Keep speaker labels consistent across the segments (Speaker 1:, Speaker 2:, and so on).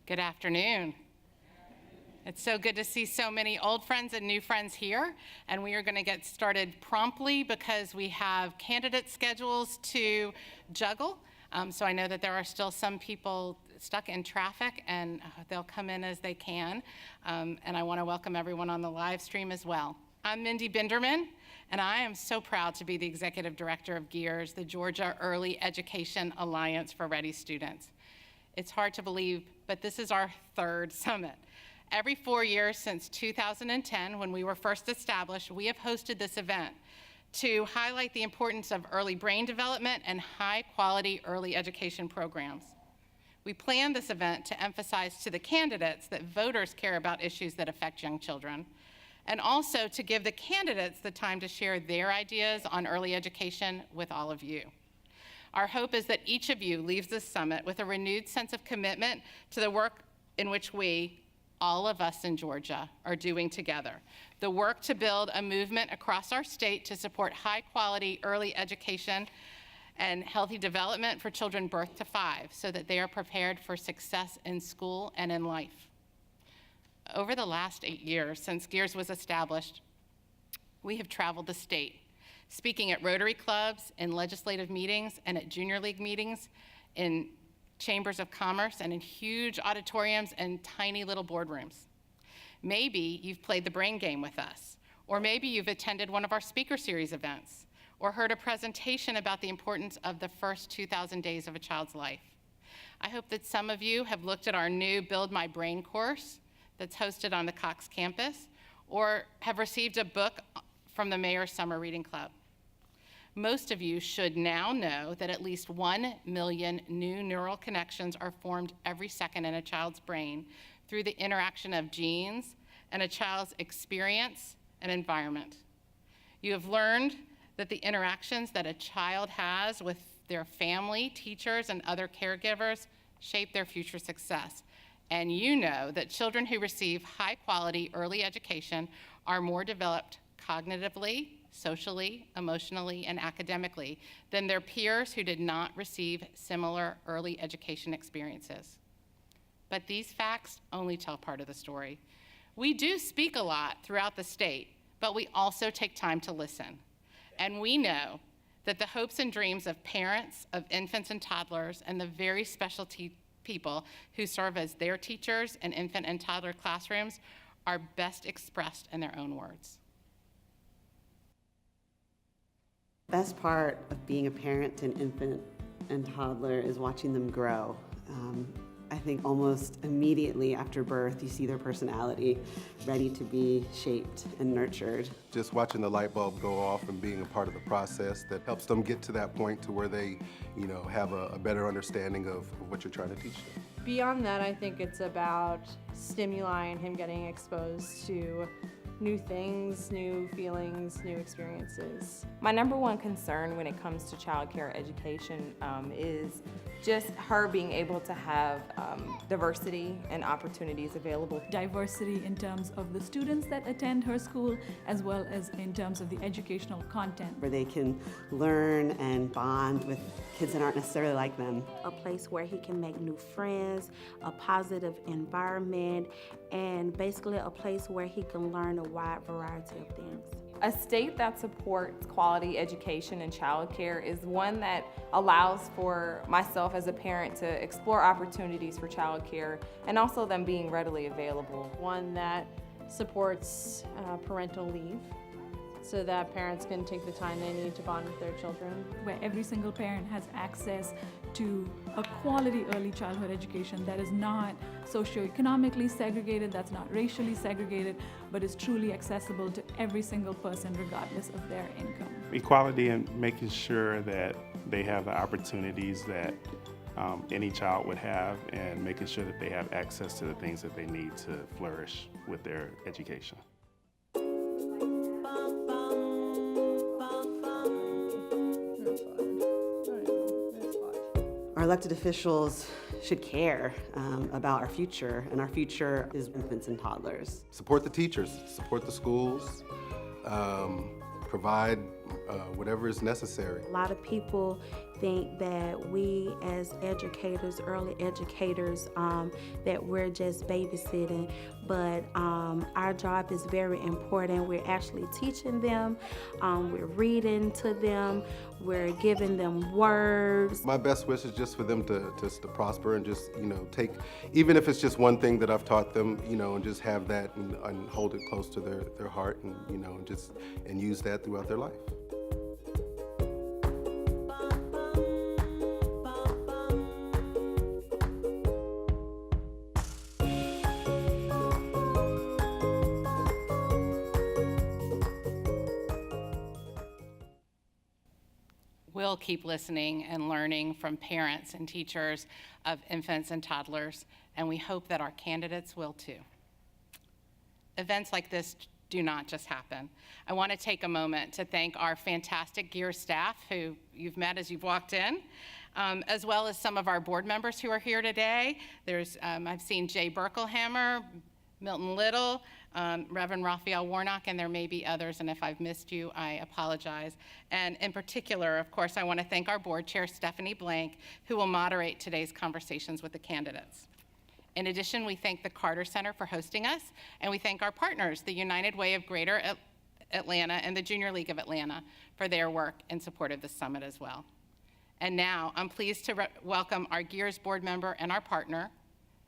Speaker 1: Good afternoon. It's so good to see so many old friends and new friends here, and we are going to get started promptly because we have candidate schedules to juggle. So I know that there are still some people stuck in traffic, and they'll come in as they can. And I want to welcome everyone on the live stream as well. I'm Mindy Binderman, and I am so proud to be the Executive Director of GEEARS, the Georgia Early Education Alliance for Ready Students. It's hard to believe, but this is our third summit. Every 4 years since 2010, when we were first established, we have hosted this event to highlight the importance of early brain development and high-quality early education programs. We planned this event to emphasize to the candidates that voters care about issues that affect young children, and also to give the candidates the time to share their ideas on early education with all of you. Our hope is that each of you leaves this summit with a renewed sense of commitment to the work in which we, all of us in Georgia, are doing together. The work to build a movement across our state to support high-quality early education and healthy development for children birth to 5 so that they are prepared for success in school and in life. Over the last 8 years since GEEARS was established, we have traveled the state, speaking at Rotary clubs, in legislative meetings, and at junior league meetings, in chambers of commerce, and in huge auditoriums and tiny little boardrooms. Maybe you've played the brain game with us, or maybe you've attended one of our speaker series events, or heard a presentation about the importance of the first 2,000 days of a child's life. I hope that some of you have looked at our new Build My Brain course that's hosted on the Cox campus, or have received a book from the Mayor's Summer Reading Club. Most of you should now know that at least 1 million new neural connections are formed every second in a child's brain through the interaction of genes and a child's experience and environment. You have learned that the interactions that a child has with their family, teachers, and other caregivers shape their future success. And you know that children who receive high-quality early education are more developed cognitively, socially, emotionally, and academically than their peers who did not receive similar early education experiences. But these facts only tell part of the story. We do speak a lot throughout the state, but we also take time to listen. And we know that the hopes and dreams of parents, of infants and toddlers, and the very special people who serve as their teachers in infant and toddler classrooms are best expressed in their own words.
Speaker 2: Best part of being a parent to an infant and toddler is watching them grow. I think almost immediately after birth, you see their personality ready to be shaped and nurtured.
Speaker 3: Just watching the light bulb go off and being a part of the process that helps them get to that point to where they, have a better understanding of what you're trying to teach them.
Speaker 4: Beyond that, I think it's about stimuli and him getting exposed to new things, new feelings, new experiences.
Speaker 5: My number one concern when it comes to child care education is just her being able to have diversity and opportunities available.
Speaker 6: Diversity in terms of the students that attend her school, as well as in terms of the educational content.
Speaker 2: Where they can learn and bond with kids that aren't necessarily like them.
Speaker 7: A place where he can make new friends, a positive environment, and basically a place where he can learn a wide variety of things.
Speaker 5: A state that supports quality education and childcare is one that allows for myself as a parent to explore opportunities for childcare and also them being readily available.
Speaker 4: One that supports parental leave so that parents can take the time they need to bond with their children.
Speaker 6: Where every single parent has access to a quality early childhood education that is not socioeconomically segregated, that's not racially segregated, but is truly accessible to every single person regardless of their income.
Speaker 8: Equality and making sure that they have the opportunities that any child would have, and making sure that they have access to the things that they need to flourish with their education.
Speaker 2: Our elected officials should care about our future, and our future is infants and toddlers.
Speaker 3: Support the teachers, support the schools, provide whatever is necessary.
Speaker 7: A lot of people think that we as educators, early educators, that we're just babysitting, but our job is very important. We're actually teaching them, we're reading to them, we're giving them words.
Speaker 3: My best wish is just for them to prosper and just, take, even if it's just one thing that I've taught them, and just have that and hold it close to their heart and, and use that throughout their life.
Speaker 1: We'll keep listening and learning from parents and teachers of infants and toddlers, and we hope that our candidates will too. Events like this do not just happen. I want to take a moment to thank our fantastic GEEARS staff who you've met as you've walked in, as well as some of our board members who are here today. I've seen Jay Berkelhammer, Milton Little, Reverend Raphael Warnock, and there may be others, and if I've missed you, I apologize. And in particular, of course, I want to thank our board chair, Stephanie Blanc, who will moderate today's conversations with the candidates. In addition, we thank the Carter Center for hosting us, and we thank our partners, the United Way of Greater Atlanta and the Junior League of Atlanta, for their work in support of the summit as well. And now, I'm pleased to welcome our GEEARS board member and our partner,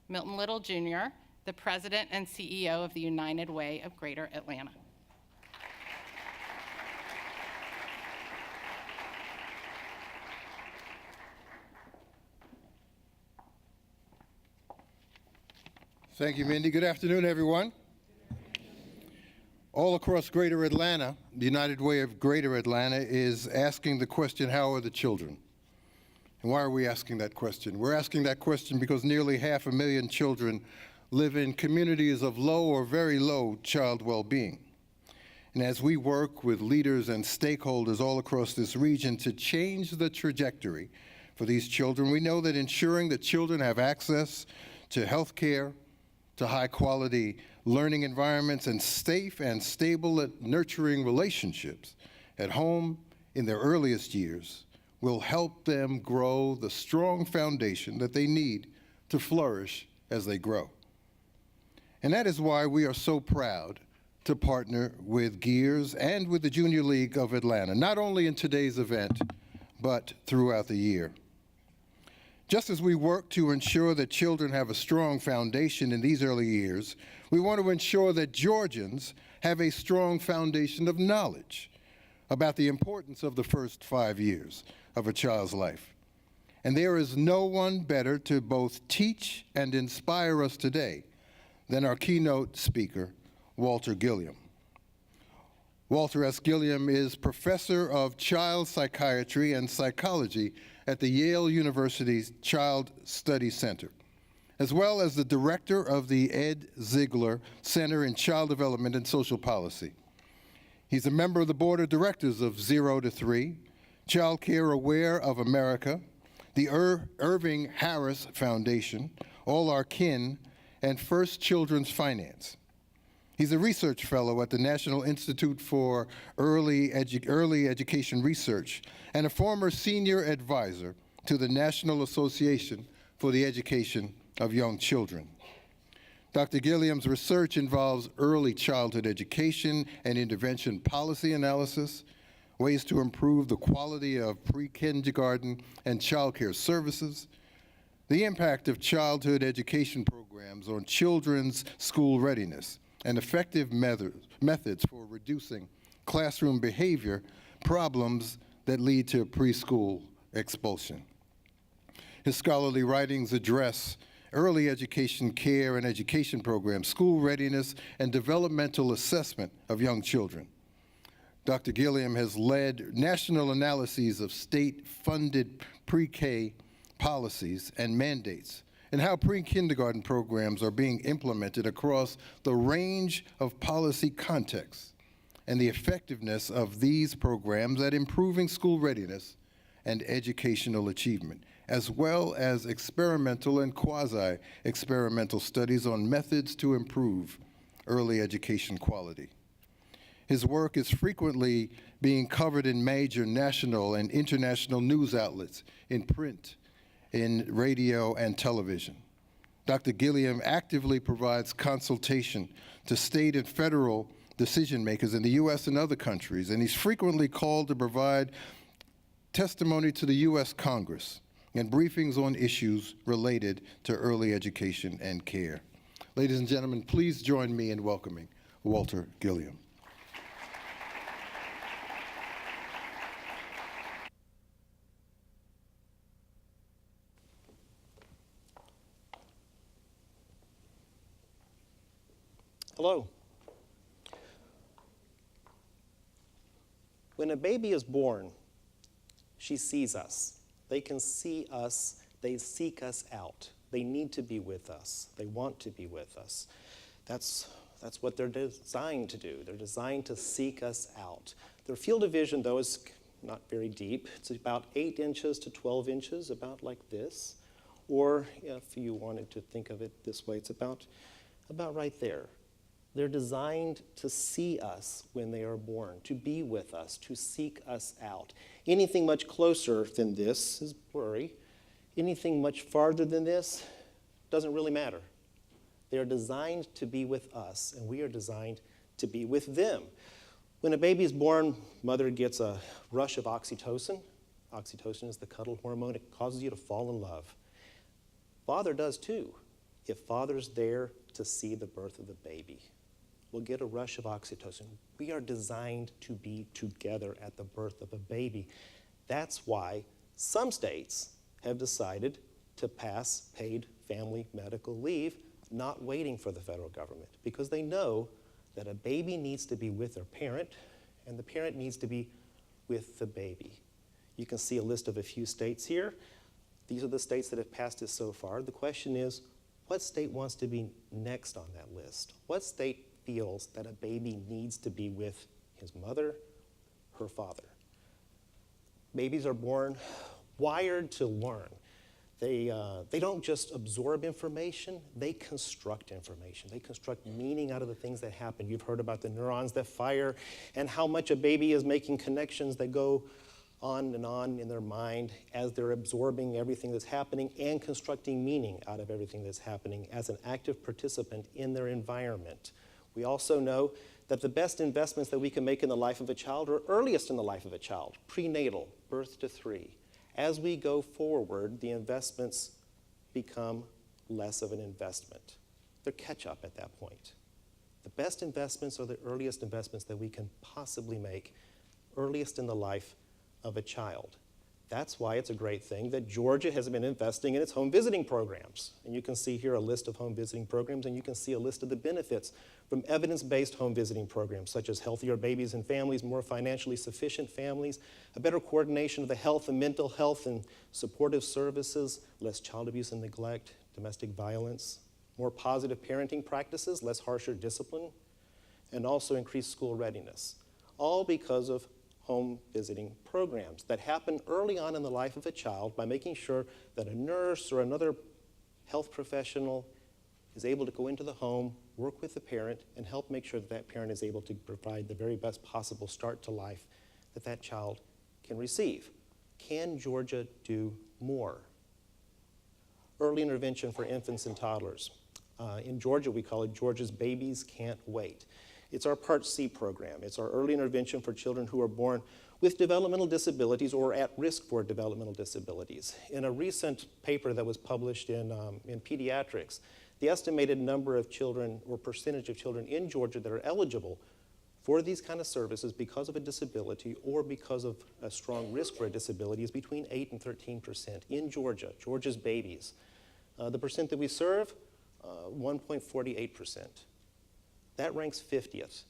Speaker 1: Milton Little Jr., the President and CEO of the United Way of Greater Atlanta.
Speaker 9: Thank you, Mindy. Good afternoon, everyone. All across Greater Atlanta, the United Way of Greater Atlanta is asking the question, how are the children? And why are we asking that question? We're asking that question because nearly 500,000 children live in communities of low or very low child well-being. And as we work with leaders and stakeholders all across this region to change the trajectory for these children, we know that ensuring that children have access to health care, to high-quality learning environments, and safe and stable nurturing relationships at home in their earliest years will help them grow the strong foundation that they need to flourish as they grow. And that is why we are so proud to partner with GEEARS and with the Junior League of Atlanta, not only in today's event, but throughout the year. Just as we work to ensure that children have a strong foundation in these early years, we want to ensure that Georgians have a strong foundation of knowledge about the importance of the first 5 years of a child's life. And there is no one better to both teach and inspire us today than our keynote speaker, Walter Gilliam. Walter S. Gilliam is professor of child psychiatry and psychology at the Yale University's Child Study Center, as well as the director of the Ed Ziegler Center in Child Development and Social Policy. He's a member of the board of directors of 0 to 3, Child Care Aware of America, the Irving Harris Foundation, All Our Kin, and First Children's Finance. He's a research fellow at the National Institute for Early Education Research and a former senior advisor to the National Association for the Education of Young Children. Dr. Gilliam's research involves early childhood education and intervention policy analysis, ways to improve the quality of pre-kindergarten and child care services, the impact of childhood education programs on children's school readiness, and effective methods for reducing classroom behavior problems that lead to preschool expulsion. His scholarly writings address early education care and education programs, school readiness, and developmental assessment of young children. Dr. Gilliam has led national analyses of state-funded pre-K policies and mandates, and how pre-kindergarten programs are being implemented across the range of policy contexts, and the effectiveness of these programs at improving school readiness and educational achievement, as well as experimental and quasi-experimental studies on methods to improve early education quality. His work is frequently being covered in major national and international news outlets, in print, in radio and television. Dr. Gilliam actively provides consultation to state and federal decision makers in the U.S. and other countries, and he's frequently called to provide testimony to the U.S. Congress and briefings on issues related to early education and care. Ladies and gentlemen, please join me in welcoming Walter Gilliam.
Speaker 10: Hello. When a baby is born, she sees us. They can see us. They seek us out. They need to be with us. They want to be with us. That's what they're designed to do. They're designed to seek us out. Their field of vision, though, is not very deep. It's about 8 inches to 12 inches, about like this. Or if you wanted to think of it this way, it's about right there. They're designed to see us when they are born, to be with us, to seek us out. Anything much closer than this is blurry. Anything much farther than this doesn't really matter. They are designed to be with us, and we are designed to be with them. When a baby is born, mother gets a rush of oxytocin. Oxytocin is the cuddle hormone. It causes you to fall in love. Father does too. If father's there to see the birth of the baby, we'll get a rush of oxytocin. We are designed to be together at the birth of a baby. That's why some states have decided to pass paid family medical leave, not waiting for the federal government, because they know that a baby needs to be with their parent, and the parent needs to be with the baby. You can see a list of a few states here. These are the states that have passed this so far. The question is, what state wants to be next on that list? What state feels that a baby needs to be with his mother, her father? Babies are born wired to learn. They don't just absorb information, they construct information. They construct meaning out of the things that happen. You've heard about the neurons that fire and how much a baby is making connections that go on in their mind as they're absorbing everything that's happening and constructing meaning out of everything that's happening as an active participant in their environment. We also know that the best investments that we can make in the life of a child are earliest in the life of a child, prenatal, birth to 3. As we go forward, the investments become less of an investment. They're catch-up at that point. The best investments are the earliest investments that we can possibly make, earliest in the life of a child. That's why it's a great thing that Georgia has been investing in its home visiting programs. And you can see here a list of home visiting programs, and you can see a list of the benefits from evidence-based home visiting programs, such as healthier babies and families, more financially sufficient families, a better coordination of the health and mental health and supportive services, less child abuse and neglect, domestic violence, more positive parenting practices, less harsher discipline, and also increased school readiness, all because of home visiting programs that happen early on in the life of a child by making sure that a nurse or another health professional is able to go into the home, work with the parent, and help make sure that that parent is able to provide the very best possible start to life that that child can receive. Can Georgia do more? Early intervention for infants and toddlers. In Georgia, we call it Georgia's Babies Can't Wait. It's our Part C program. It's our early intervention for children who are born with developmental disabilities or at risk for developmental disabilities. In a recent paper that was published in Pediatrics, the estimated number of children or percentage of children in Georgia that are eligible for these kind of services because of a disability or because of a strong risk for a disability is between 8 and 13% in Georgia, Georgia's babies. The percent that we serve, 1.48%. That ranks 50th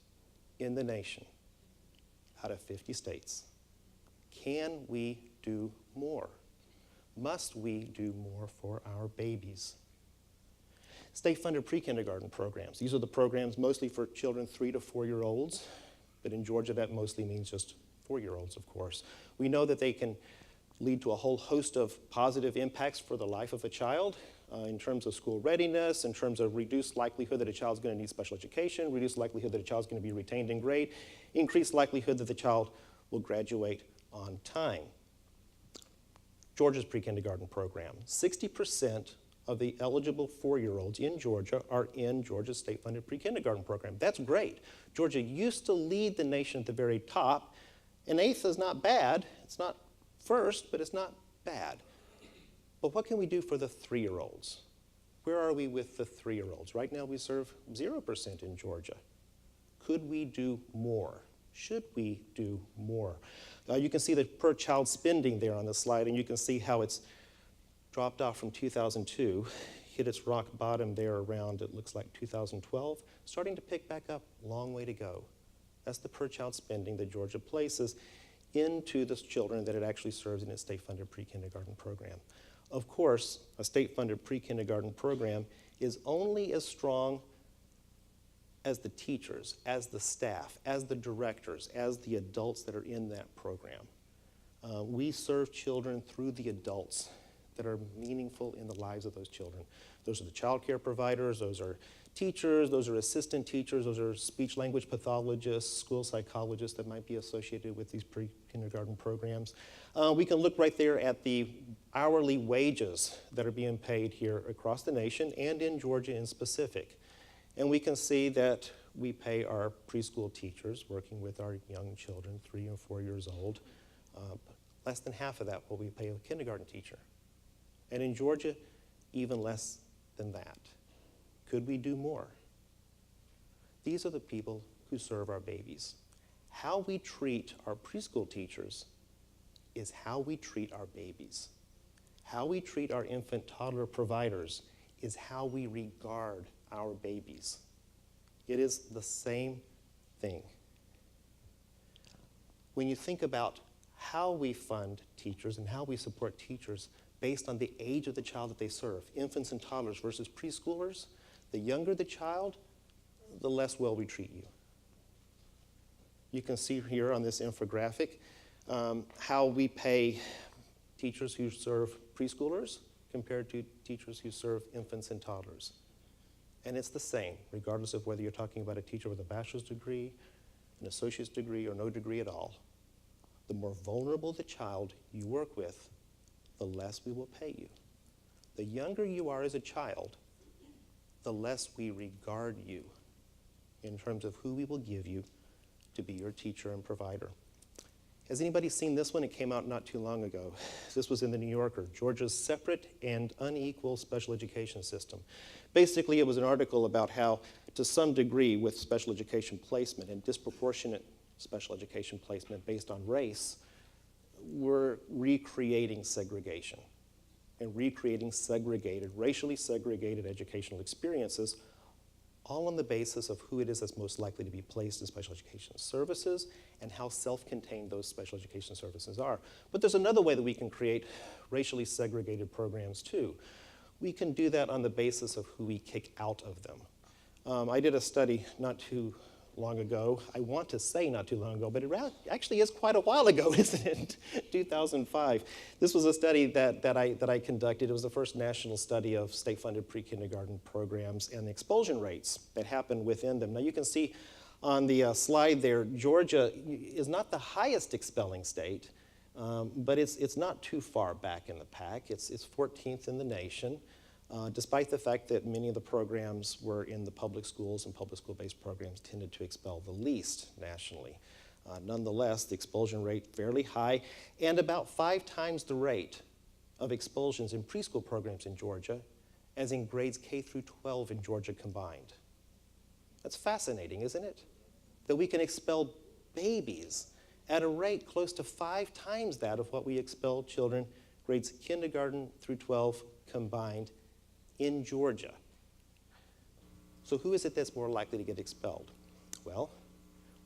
Speaker 10: in the nation out of 50 states. Can we do more? Must we do more for our babies? State-funded pre-kindergarten programs. These are the programs mostly for children 3 to 4-year-olds, but in Georgia that mostly means just 4-year-olds, of course. We know that they can lead to a whole host of positive impacts for the life of a child in terms of school readiness, in terms of reduced likelihood that a child's going to need special education, reduced likelihood that a child's going to be retained in grade, increased likelihood that the child will graduate on time. Georgia's pre-kindergarten program. 60% of the eligible 4-year-olds in Georgia are in Georgia's state-funded pre-kindergarten program. That's great. Georgia used to lead the nation at the very top, and 8th is not bad. It's not first, but it's not bad. But what can we do for the 3-year-olds? Where are we with the 3-year-olds? Right now we serve 0% in Georgia. Could we do more? Should we do more? You can see the per child spending there on the slide, and you can see how it's dropped off from 2002, hit its rock bottom there around, it looks like 2012, starting to pick back up, long way to go. That's the per child spending that Georgia places into the children that it actually serves in its state-funded pre-kindergarten program. Of course, a state-funded pre-kindergarten program is only as strong as the teachers, as the staff, as the directors, as the adults that are in that program. We serve children through the adults that are meaningful in the lives of those children. Those are the child care providers, those are teachers, those are assistant teachers, those are speech language pathologists, school psychologists that might be associated with these pre-kindergarten programs. We can look right there at the hourly wages that are being paid here across the nation and in Georgia in specific. And we can see that we pay our preschool teachers working with our young children, 3 and 4 years old, less than half of that what we pay a kindergarten teacher. And in Georgia, even less than that. Could we do more? These are the people who serve our babies. How we treat our preschool teachers is how we treat our babies. How we treat our infant toddler providers is how we regard our babies. It is the same thing. When you think about how we fund teachers and how we support teachers based on the age of the child that they serve, infants and toddlers versus preschoolers, the younger the child, the less well we treat you. You can see here on this infographic how we pay teachers who serve preschoolers compared to teachers who serve infants and toddlers. And it's the same, regardless of whether you're talking about a teacher with a bachelor's degree, an associate's degree, or no degree at all. The more vulnerable the child you work with, the less we will pay you. The younger you are as a child, the less we regard you in terms of who we will give you to be your teacher and provider. Has anybody seen this one? It came out not too long ago. This was in the New Yorker, Georgia's separate and unequal special education system. Basically, it was an article about how, to some degree, with special education placement and disproportionate special education placement based on race, we're recreating segregation and recreating segregated, racially segregated educational experiences, all on the basis of who it is that's most likely to be placed in special education services and how self-contained those special education services are. But there's another way that we can create racially segregated programs too. We can do that on the basis of who we kick out of them. I did a study not too long ago. I want to say not too long ago, but it actually is quite a while ago, isn't it? 2005. This was a study that I conducted. It was the first national study of state-funded pre-kindergarten programs and the expulsion rates that happen within them. Now you can see on the slide there, Georgia is not the highest expelling state, but it's not too far back in the pack. It's 14th in the nation. Despite the fact that many of the programs were in the public schools and public school-based programs tended to expel the least nationally. Nonetheless, the expulsion rate fairly high and about 5 times the rate of expulsions in preschool programs in Georgia as in grades K through 12 in Georgia combined. That's fascinating, isn't it? That we can expel babies at a rate close to 5 times that of what we expel children grades kindergarten through 12 combined in Georgia. So who is it that's more likely to get expelled? Well,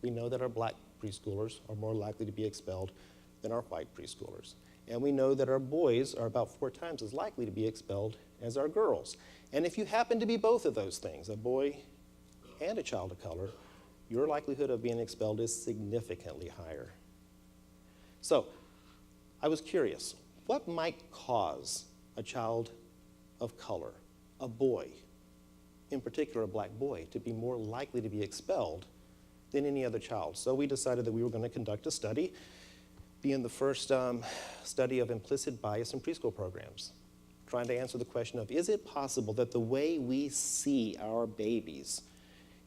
Speaker 10: we know that our black preschoolers are more likely to be expelled than our white preschoolers. And we know that our boys are about 4 times as likely to be expelled as our girls. And if you happen to be both of those things, a boy and a child of color, your likelihood of being expelled is significantly higher. So I was curious, What might cause a child of color, a boy, in particular a black boy, to be more likely to be expelled than any other child? So we decided that we were going to conduct a study, being the first study of implicit bias in preschool programs, trying to answer the question of, is it possible that the way we see our babies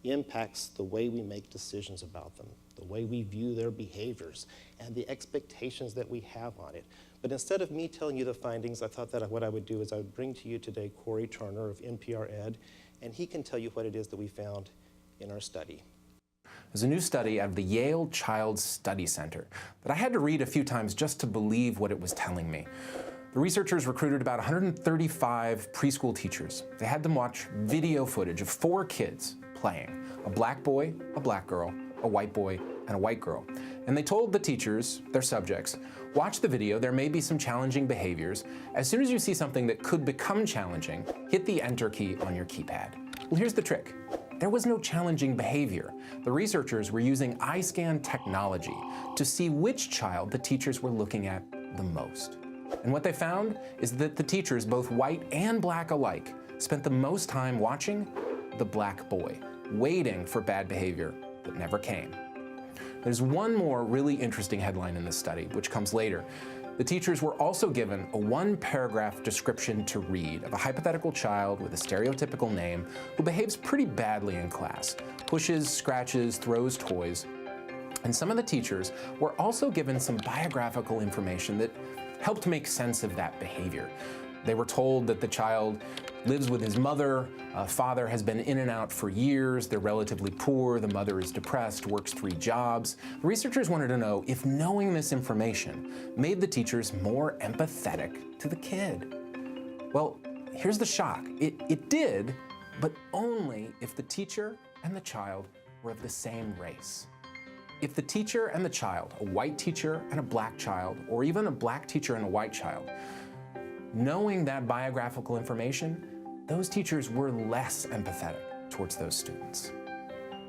Speaker 10: impacts the way we make decisions about them, the way we view their behaviors, and the expectations that we have on it? But instead of me telling you the findings, I thought that what I would do is I would bring to you today Corey Turner of NPR Ed, and he can tell you what it is that we found in our study.
Speaker 11: There's a new study out of the Yale Child Study Center that I had to read a few times just to believe what it was telling me. The researchers recruited about 135 preschool teachers. They had them watch video footage of 4 kids playing, a black boy, a black girl, a white boy, and a white girl. And they told the teachers, their subjects, watch the video, there may be some challenging behaviors. As soon as you see something that could become challenging, hit the enter key on your keypad. Well, here's the trick. There was no challenging behavior. The researchers were using eye scan technology to see which child the teachers were looking at the most. And what they found is that the teachers, both white and black alike, spent the most time watching the black boy, waiting for bad behavior that never came. There's one more really interesting headline in this study, which comes later. The teachers were also given a 1-paragraph description to read of a hypothetical child with a stereotypical name who behaves pretty badly in class, pushes, scratches, throws toys. And some of the teachers were also given some biographical information that helped make sense of that behavior. They were told that the child lives with his mother, father has been in and out for years, they're relatively poor, the mother is depressed, works 3 jobs. The researchers wanted to know if knowing this information made the teachers more empathetic to the kid. Well, here's the shock. It did, but only if the teacher and the child were of the same race. If the teacher and the child, a white teacher and a black child, or even a black teacher and a white child, knowing that biographical information, those teachers were less empathetic towards those students.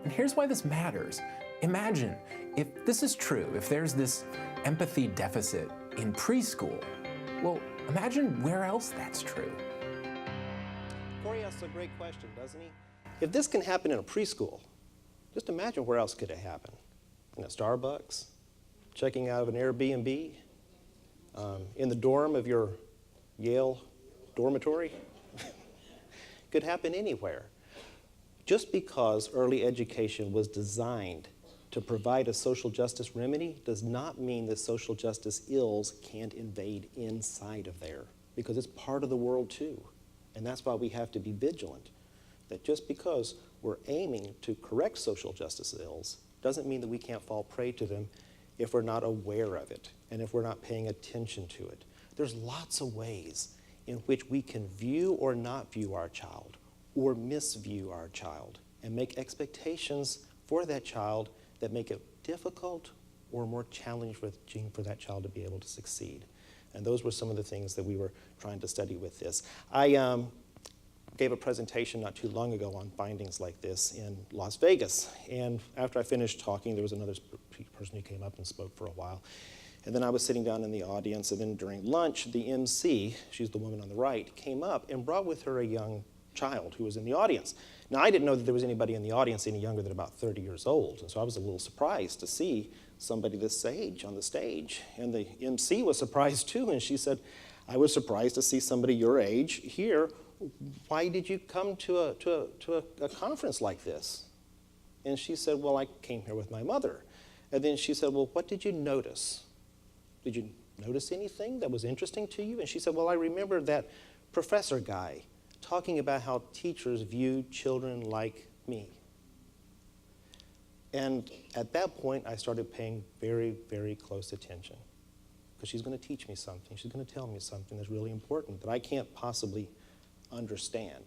Speaker 11: And here's why this matters. Imagine if this is true, if there's this empathy deficit in preschool, well, imagine where else that's true.
Speaker 10: Corey asks a great question, doesn't he? If this can happen in a preschool, just imagine where else could it happen? In a Starbucks, checking out of an Airbnb, in the dorm of your Yale dormitory. Could happen anywhere. Just because early education was designed to provide a social justice remedy does not mean that social justice ills can't invade inside of there, because it's part of the world too. And that's why we have to be vigilant, that just because we're aiming to correct social justice ills doesn't mean that we can't fall prey to them if we're not aware of it and if we're not paying attention to it. There's lots of ways in which we can view or not view our child or misview our child and make expectations for that child that make it difficult or more challenging for that child to be able to succeed. And those were some of the things that we were trying to study with this. I gave a presentation not too long ago on findings like this in Las Vegas. And after I finished talking, there was another person who came up and spoke for a while. And then I was sitting down in the audience, and then during lunch, the MC, she's the woman on the right, came up and brought with her a young child who was in the audience. Now, I didn't know that there was anybody in the audience any younger than about 30 years old, and so I was a little surprised to see somebody this age on the stage. And the MC was surprised too, and she said, I was surprised to see somebody your age here. Why did you come to a conference like this? And she said, well, I came here with my mother. And then she said, well, what did you notice? Did you notice anything that was interesting to you? And she said, well, I remember that professor guy talking about how teachers view children like me. And at that point, I started paying very, very close attention, because she's going to teach me something. She's going to tell me something that's really important that I can't possibly understand.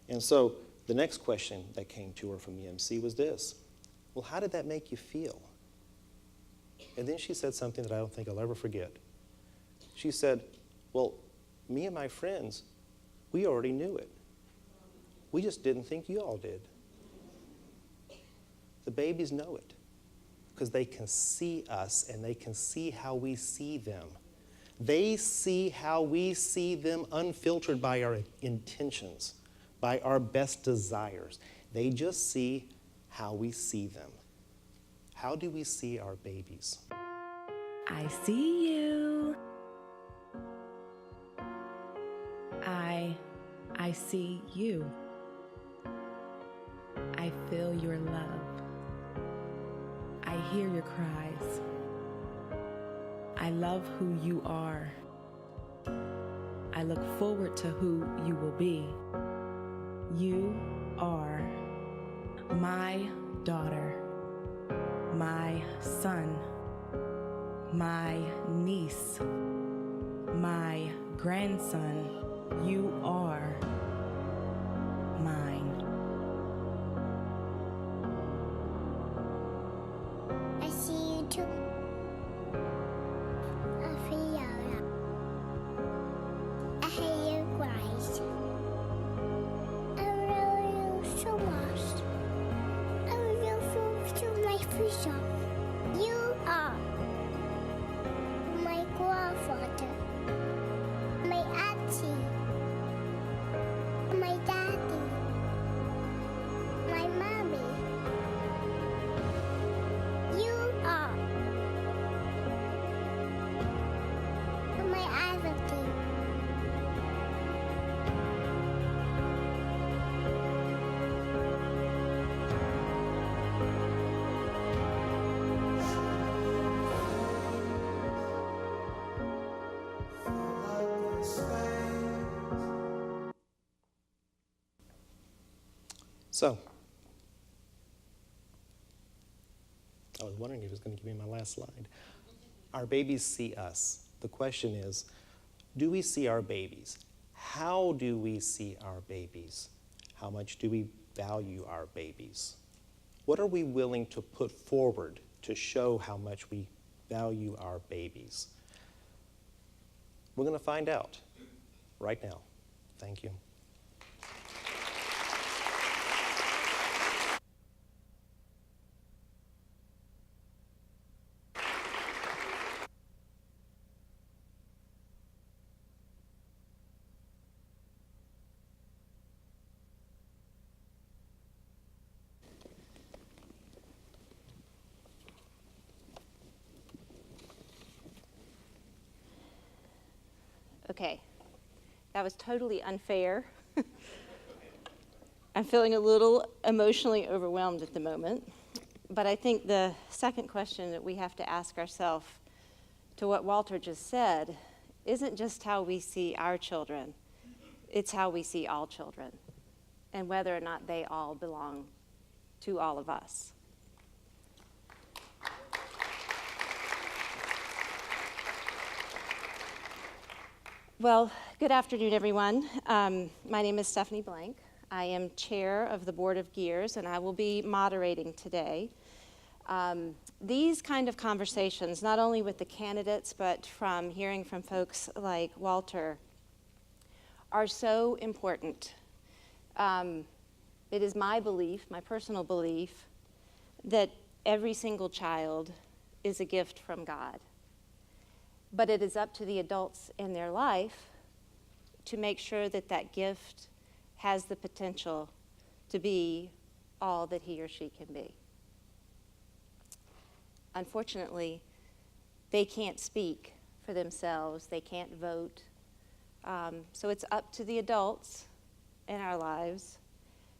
Speaker 10: And so the next question that came to her from the MC was this: well, how did that make you feel? And then she said something that I don't think I'll ever forget. She said, well, me and my friends, we already knew it. We just didn't think you all did. The babies know it because they can see us and they can see how we see them. They see how we see them, unfiltered by our intentions, by our best desires. They just see how we see them. How do we see our babies?
Speaker 12: I see you. I see you. I feel your love. I hear your cries. I love who you are. I look forward to who you will be. You are my daughter, my son, my niece, my grandson. You are mine.
Speaker 13: I see you too. I feel you. I hear your cries. I love you so much. I love you to my future. You are my grandfather, my auntie, my daddy, my mommy. You are my everything.
Speaker 10: So, I was wondering if he was going to give me my last slide. Our babies see us. The question is, do we see our babies? How do we see our babies? How much do we value our babies? What are we willing to put forward to show how much we value our babies? We're going to find out right now. Thank you.
Speaker 14: Okay, that was totally unfair. I'm feeling a little emotionally overwhelmed at the moment, but I think the second question that we have to ask ourselves to what Walter just said isn't just how we see our children, it's how we see all children, and whether or not they all belong to all of us. Well, good afternoon, everyone. My name is Stephanie Blanc. I am chair of the board of GEEARS, and I will be moderating today. These kind of conversations, not only with the candidates, but from hearing from folks like Walter, are so important. It is my belief, my personal belief, that every single child is a gift from God. But it is up to the adults in their life to make sure that that gift has the potential to be all that he or she can be. Unfortunately, they can't speak for themselves, they can't vote. So it's up to the adults in our lives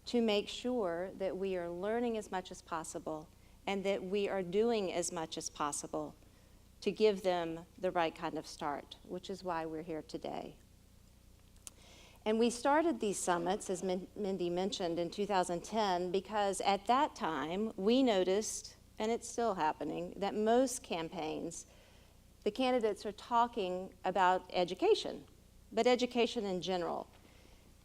Speaker 14: to make sure that we are learning as much as possible and that we are doing as much as possible to give them the right kind of start, which is why we're here today. And we started these summits, as Mindy mentioned, in 2010 because at that time we noticed, and it's still happening, that most campaigns, the candidates are talking about education, but education in general.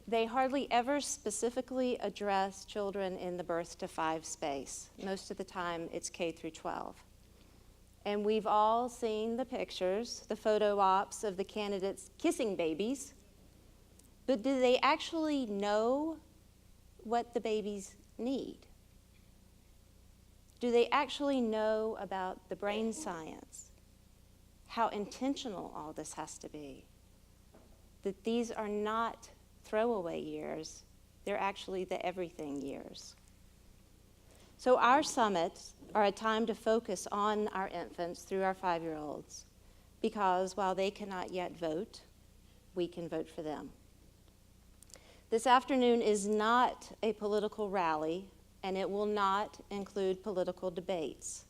Speaker 14: They hardly ever specifically address children in the birth to 5 space. Most of the time it's K through 12. And we've all seen the pictures, the photo ops of the candidates kissing babies, but do they actually know what the babies need? Do they actually know about the brain science, how intentional all this has to be. That these are not throwaway years, they're actually the everything years. So our summits are a time to focus on our infants through our 5-year-olds, because while they cannot yet vote, we can vote for them. This afternoon is not a political rally, and it will not include political debates.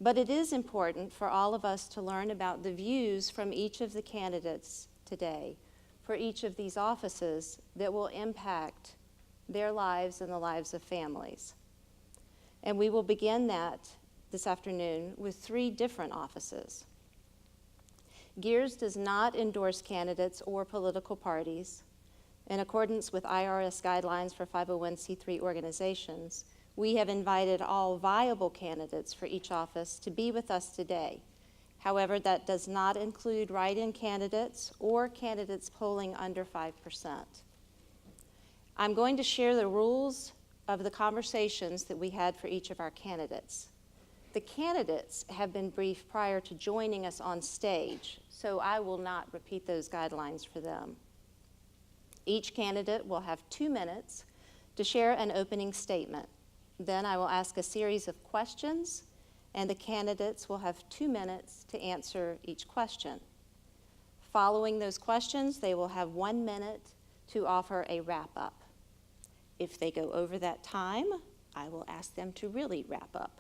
Speaker 14: But it is important for all of us to learn about the views from each of the candidates today for each of these offices that will impact their lives and the lives of families. And we will begin that this afternoon with 3 different offices. GEEARS does not endorse candidates or political parties. In accordance with IRS guidelines for 501c3 organizations, we have invited all viable candidates for each office to be with us today. However, that does not include write-in candidates or candidates polling under 5%. I'm going to share the rules of the conversations that we had for each of our candidates. The candidates have been briefed prior to joining us on stage, so I will not repeat those guidelines for them. Each candidate will have 2 minutes to share an opening statement. Then I will ask a series of questions, and the candidates will have 2 minutes to answer each question. Following those questions, they will have 1 minute to offer a wrap-up. If they go over that time, I will ask them to really wrap up.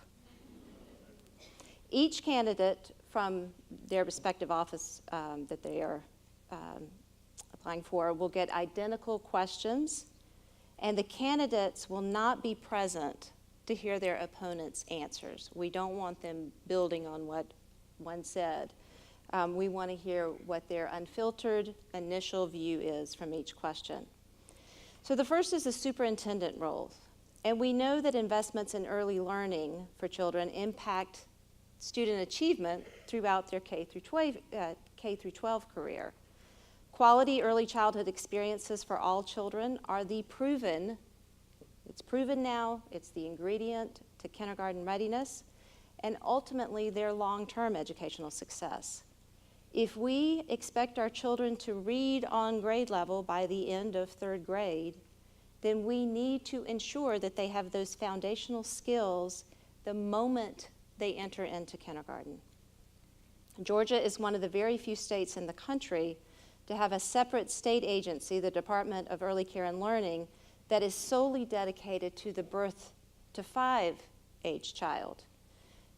Speaker 14: Each candidate from their respective office that they are applying for will get identical questions, and the candidates will not be present to hear their opponent's answers. We don't want them building on what one said. We want to hear what their unfiltered initial view is from each question. So the first is the superintendent role. And we know that investments in early learning for children impact student achievement throughout their K through 12 career. Quality early childhood experiences for all children are it's proven now, it's the ingredient to kindergarten readiness, and ultimately their long-term educational success. If we expect our children to read on grade level by the end of 3rd grade, then we need to ensure that they have those foundational skills the moment they enter into kindergarten. Georgia is one of the very few states in the country to have a separate state agency, the Department of Early Care and Learning, that is solely dedicated to the birth to 5 age child.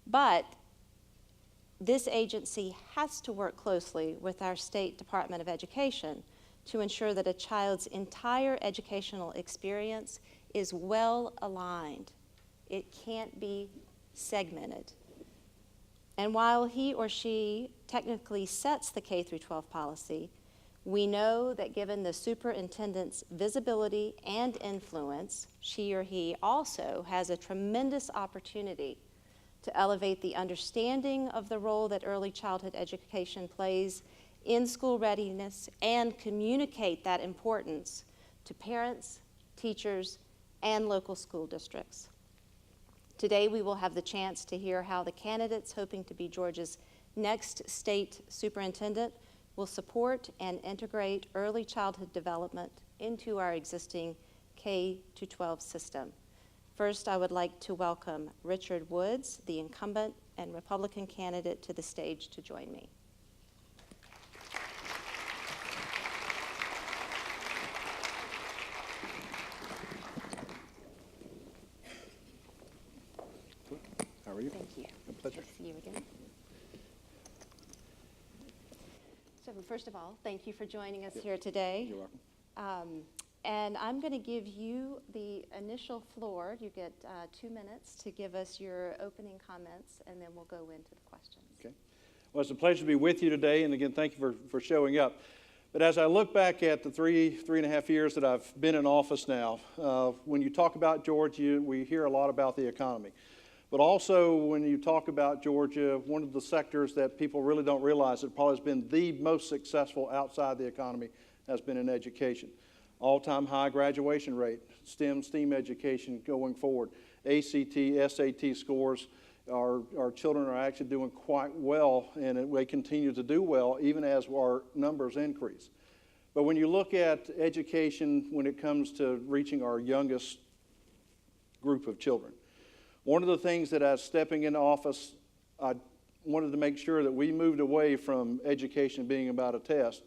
Speaker 14: But this agency has to work closely with our State Department of Education to ensure that a child's entire educational experience is well aligned. It can't be segmented. And while he or she technically sets the K through 12 policy, we know that given the superintendent's visibility and influence, she or he also has a tremendous opportunity to elevate the understanding of the role that early childhood education plays in school readiness and communicate that importance to parents, teachers, and local school districts. Today, we will have the chance to hear how the candidates hoping to be Georgia's next state superintendent will support and integrate early childhood development into our existing K-12 system. First, I would like to welcome Richard Woods, the incumbent and Republican candidate, to the stage to join me.
Speaker 15: How are you?
Speaker 14: Thank you.
Speaker 15: A pleasure.
Speaker 14: Good to see you again. So first of all, thank you for joining us here today.
Speaker 15: You're welcome.
Speaker 14: And I'm going to give you the initial floor. You get 2 minutes to give us your opening comments, and then we'll go into the questions.
Speaker 15: Okay. Well, it's a pleasure to be with you today, and again, thank you for showing up. But as I look back at the three and a half years that I've been in office now, when you talk about Georgia, we hear a lot about the economy. But also, when you talk about Georgia, one of the sectors that people really don't realize that probably has been the most successful outside the economy has been in education. All-time high graduation rate, STEM education going forward, ACT, SAT scores, our children are actually doing quite well, and they continue to do well even as our numbers increase. But when you look at education when it comes to reaching our youngest group of children, one of the things that as stepping into office, I wanted to make sure that we moved away from education being about a test,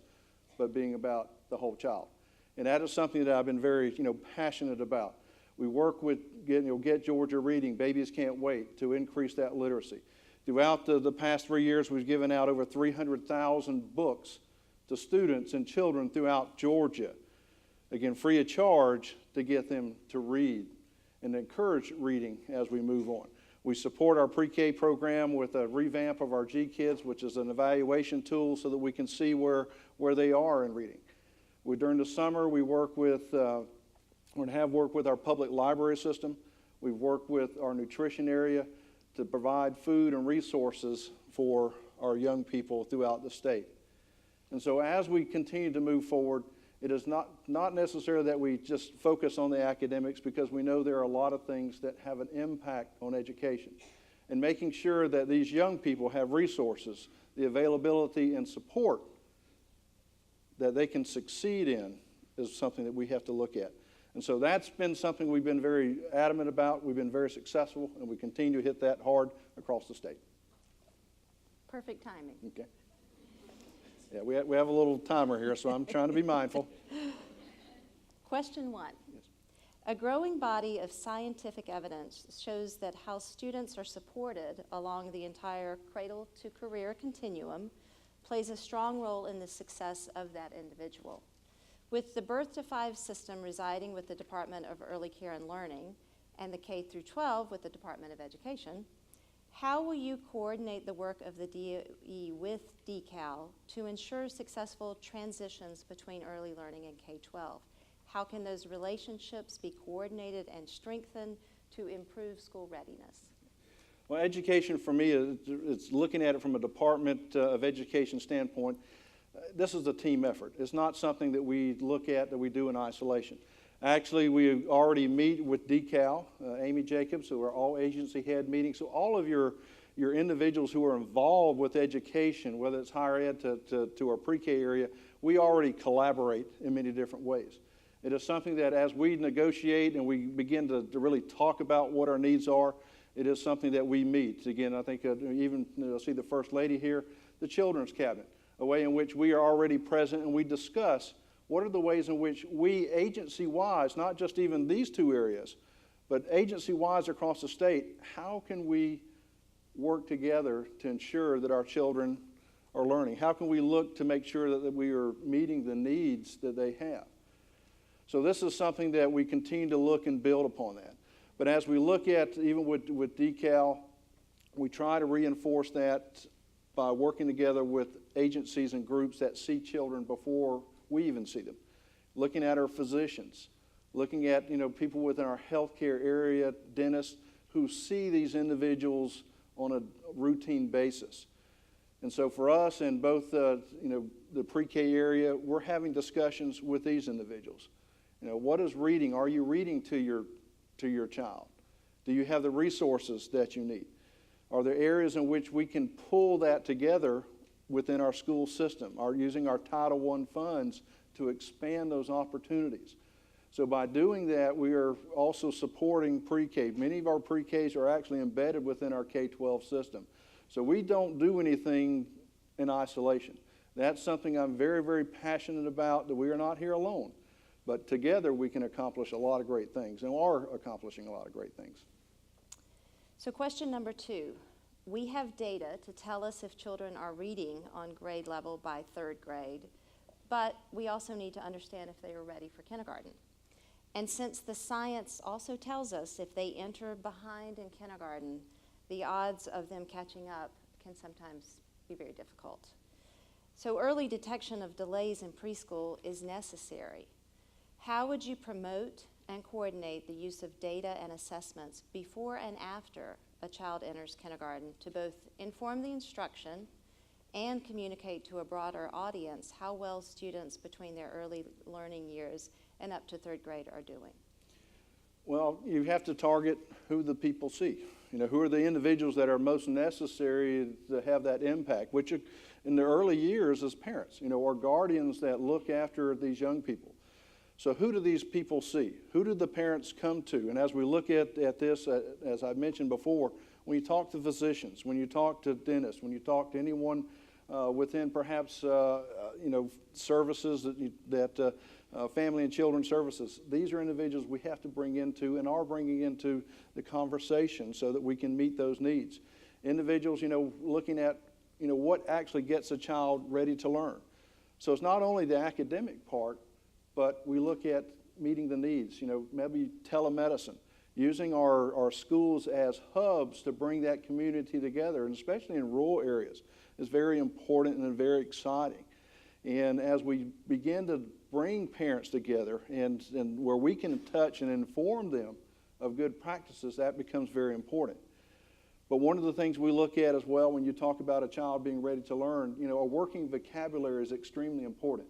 Speaker 15: but being about the whole child. And that is something that I've been very, passionate about. We work with Get Georgia Reading, Babies Can't Wait, to increase that literacy. Throughout the past 3 years, we've given out over 300,000 books to students and children throughout Georgia, again, free of charge, to get them to read and encourage reading as we move on. We support our pre-K program with a revamp of our GEEARS, which is an evaluation tool so that we can see where they are in reading. During the summer, we work with, we're going to have worked with our public library system. We've worked with our nutrition area to provide food and resources for our young people throughout the state. And so as we continue to move forward, it is not necessarily that we just focus on the academics, because we know there are a lot of things that have an impact on education. And making sure that these young people have resources, the availability and support that they can succeed in is something that we have to look at. And so that's been something we've been very adamant about. We've been very successful, and we continue to hit that hard across the state.
Speaker 14: Perfect timing.
Speaker 15: Okay. Yeah, we have a little timer here, so I'm trying to be mindful.
Speaker 14: Question 1. A growing body of scientific evidence shows that how students are supported along the entire cradle-to-career continuum plays a strong role in the success of that individual. With the birth to 5 system residing with the Department of Early Care and Learning and the K-12 with the Department of Education, how will you coordinate the work of the DOE with DECAL to ensure successful transitions between early learning and K-12? How can those relationships be coordinated and strengthened to improve school readiness?
Speaker 15: Well, education for me, it's looking at it from a Department of Education standpoint. This is a team effort. It's not something that we look at, that we do in isolation. Actually, we already meet with DECAL, Amy Jacobs, who are all agency head meetings. So all of your individuals who are involved with education, whether it's higher ed to our pre-K area, we already collaborate in many different ways. It is something that as we negotiate and we begin to really talk about what our needs are, it is something that we meet. Again, I think even see the First Lady here, the Children's Cabinet, a way in which we are already present and we discuss what are the ways in which we agency-wise, not just even these 2 areas, but agency-wise across the state, how can we work together to ensure that our children are learning? How can we look to make sure that we are meeting the needs that they have? So this is something that we continue to look and build upon that. But as we look at, even with DECAL, we try to reinforce that by working together with agencies and groups that see children before we even see them. Looking at our physicians, looking at people within our healthcare area, dentists, who see these individuals on a routine basis. And so for us in both the pre-K area, we're having discussions with these individuals. What is reading? Are you reading to your child? Do you have the resources that you need? Are there areas in which we can pull that together within our school system, or using our Title I funds to expand those opportunities? So by doing that, we are also supporting pre-K. Many of our pre-Ks are actually embedded within our K-12 system. So we don't do anything in isolation. That's something I'm very, very passionate about, that we are not here alone. But together we can accomplish a lot of great things, and are accomplishing a lot of great things.
Speaker 14: So question number 2. We have data to tell us if children are reading on grade level by 3rd grade, but we also need to understand if they are ready for kindergarten. And since the science also tells us if they enter behind in kindergarten, the odds of them catching up can sometimes be very difficult. So early detection of delays in preschool is necessary. How would you promote and coordinate the use of data and assessments before and after a child enters kindergarten to both inform the instruction and communicate to a broader audience how well students between their early learning years and up to 3rd grade are doing?
Speaker 15: Well, you have to target who the people see. Who are the individuals that are most necessary to have that impact, which are in the early years as parents, or guardians that look after these young people. So who do these people see? Who do the parents come to? And as we look at this, as I mentioned before, when you talk to physicians, when you talk to dentists, when you talk to anyone within perhaps services that family and children services, these are individuals we have to bring into and are bringing into the conversation so that we can meet those needs. Individuals, looking at what actually gets a child ready to learn. So it's not only the academic part, but we look at meeting the needs, maybe telemedicine, using our schools as hubs to bring that community together, and especially in rural areas, is very important and very exciting. And as we begin to bring parents together and where we can touch and inform them of good practices, that becomes very important. But one of the things we look at as well when you talk about a child being ready to learn, a working vocabulary is extremely important.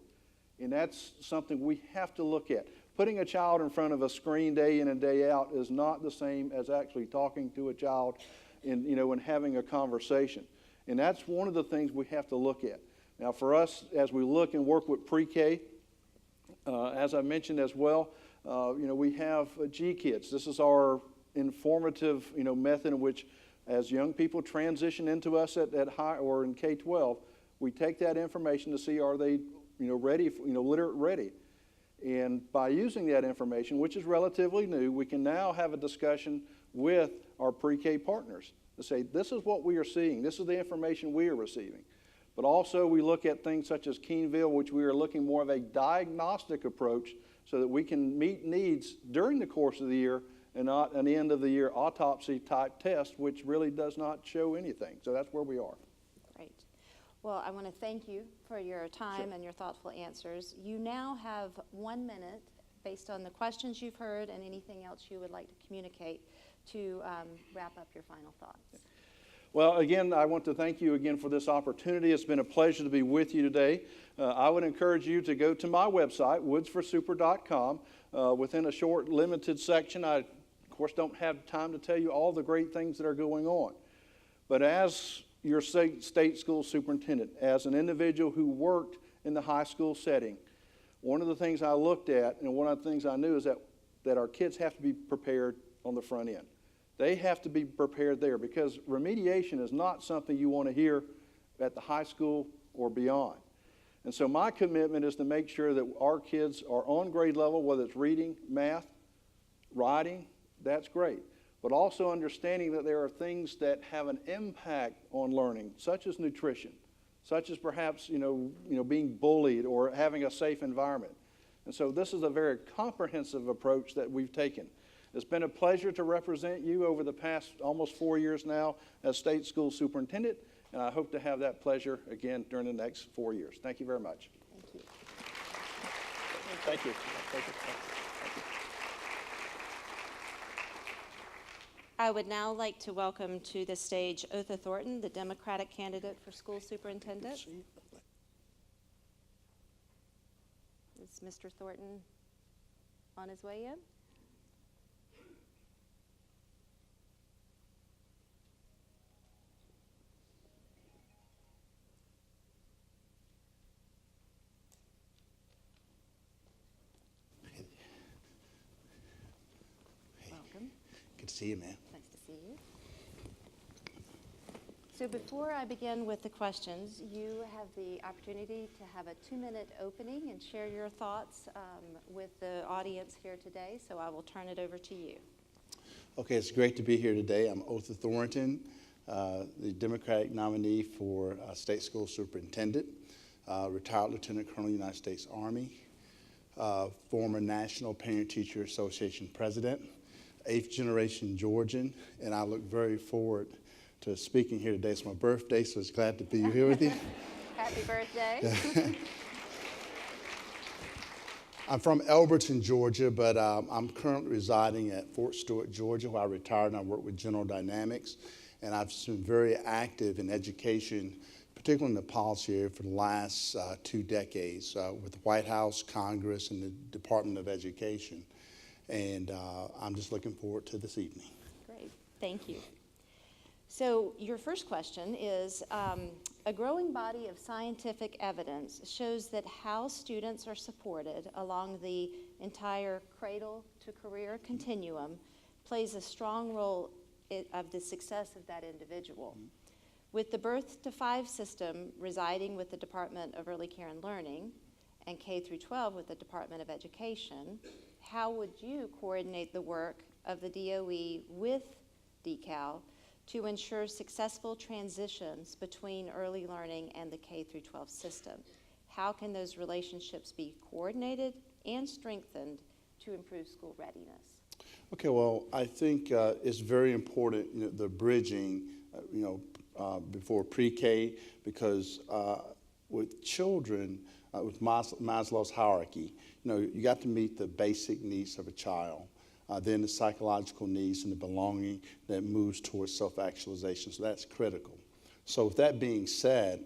Speaker 15: And that's something we have to look at. Putting a child in front of a screen day in and day out is not the same as actually talking to a child and having a conversation. And that's one of the things we have to look at. Now for us, as we look and work with pre-K, as I mentioned as well, we have GEEARS. This is our informative, method in which as young people transition into us at high or in K12, we take that information to see are they, ready, literate ready. And by using that information, which is relatively new, we can now have a discussion with our pre-K partners to say, this is what we are seeing. This is the information we are receiving. But also we look at things such as Keenville, which we are looking more of a diagnostic approach so that we can meet needs during the course of the year and not an end of the year autopsy type test, which really does not show anything. So that's where we are.
Speaker 14: Great. Well, I want to thank you for your time and your thoughtful answers. You now have 1 minute, based on the questions you've heard and anything else you would like to communicate, to wrap up your final thoughts.
Speaker 15: Well, again, I want to thank you again for this opportunity. It's been a pleasure to be with you today. I would encourage you to go to my website, woodsforsuper.com. Within a short, limited section, I, of course, don't have time to tell you all the great things that are going on. But as your state school superintendent, as an individual who worked in the high school setting, one of the things I looked at and one of the things I knew is that our kids have to be prepared on the front end. They have to be prepared there because remediation is not something you want to hear at the high school or beyond. And so my commitment is to make sure that our kids are on grade level, whether it's reading, math, writing, that's great. But also understanding that there are things that have an impact on learning, such as nutrition, such as perhaps being bullied or having a safe environment. And so this is a very comprehensive approach that we've taken. It's been a pleasure to represent you over the past almost 4 years now as state school superintendent, and I hope to have that pleasure again during the next 4 years. Thank you very much.
Speaker 14: Thank you.
Speaker 15: Thank you. Thank you.
Speaker 14: I would now like to welcome to the stage Otha Thornton, the Democratic candidate for school superintendent. Is Mr. Thornton on his way in? Welcome.
Speaker 16: Good to see you, man.
Speaker 14: Nice to see you. So before I begin with the questions, you have the opportunity to have a 2-minute opening and share your thoughts with the audience here today. So I will turn it over to you.
Speaker 16: Okay, it's great to be here today. I'm Otha Thornton, the Democratic nominee for state school superintendent, retired Lieutenant Colonel, United States Army, former National Parent-Teacher Association president, 8th generation Georgian, and I look very forward to speaking here today. It's my birthday, so it's glad to be here with you.
Speaker 14: Happy birthday.
Speaker 16: I'm from Elberton, Georgia, but I'm currently residing at Fort Stewart, Georgia, where I retired and I work with General Dynamics. And I've been very active in education, particularly in the policy area for the last 2 decades with the White House, Congress, and the Department of Education. And I'm just looking forward to this evening.
Speaker 14: Great. Thank you. So your first question is, a growing body of scientific evidence shows that how students are supported along the entire cradle to career continuum plays a strong role of the success of that individual. With the birth to 5 system residing with the Department of Early Care and Learning and K through 12 with the Department of Education, how would you coordinate the work of the DOE with DECAL to ensure successful transitions between early learning and the K through 12 system? How can those relationships be coordinated and strengthened to improve school readiness?
Speaker 16: Okay, well, I think it's very important, the bridging, before pre-K, because with children, with Maslow's hierarchy, you got to meet the basic needs of a child. Then the psychological needs and the belonging that moves towards self-actualization. So that's critical. So with that being said,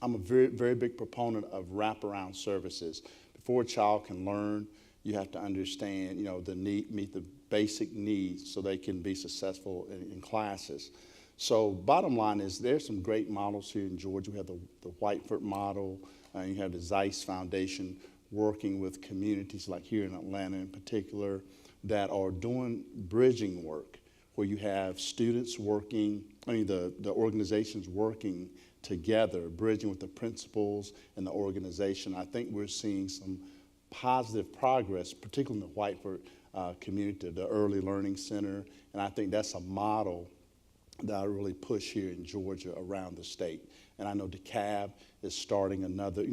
Speaker 16: I'm a very, very big proponent of wraparound services. Before a child can learn, you have to understand, meet the basic needs so they can be successful in classes. So bottom line is there's some great models here in Georgia. We have the Whiteford model, you have the Zeiss Foundation working with communities like here in Atlanta in particular that are doing bridging work where you have students working, the organizations working together, bridging with the principals and the organization. I think we're seeing some positive progress, particularly in the Whiteford community, the Early Learning Center, and I think that's a model that I really push here in Georgia around the state. And I know DeKalb is starting another,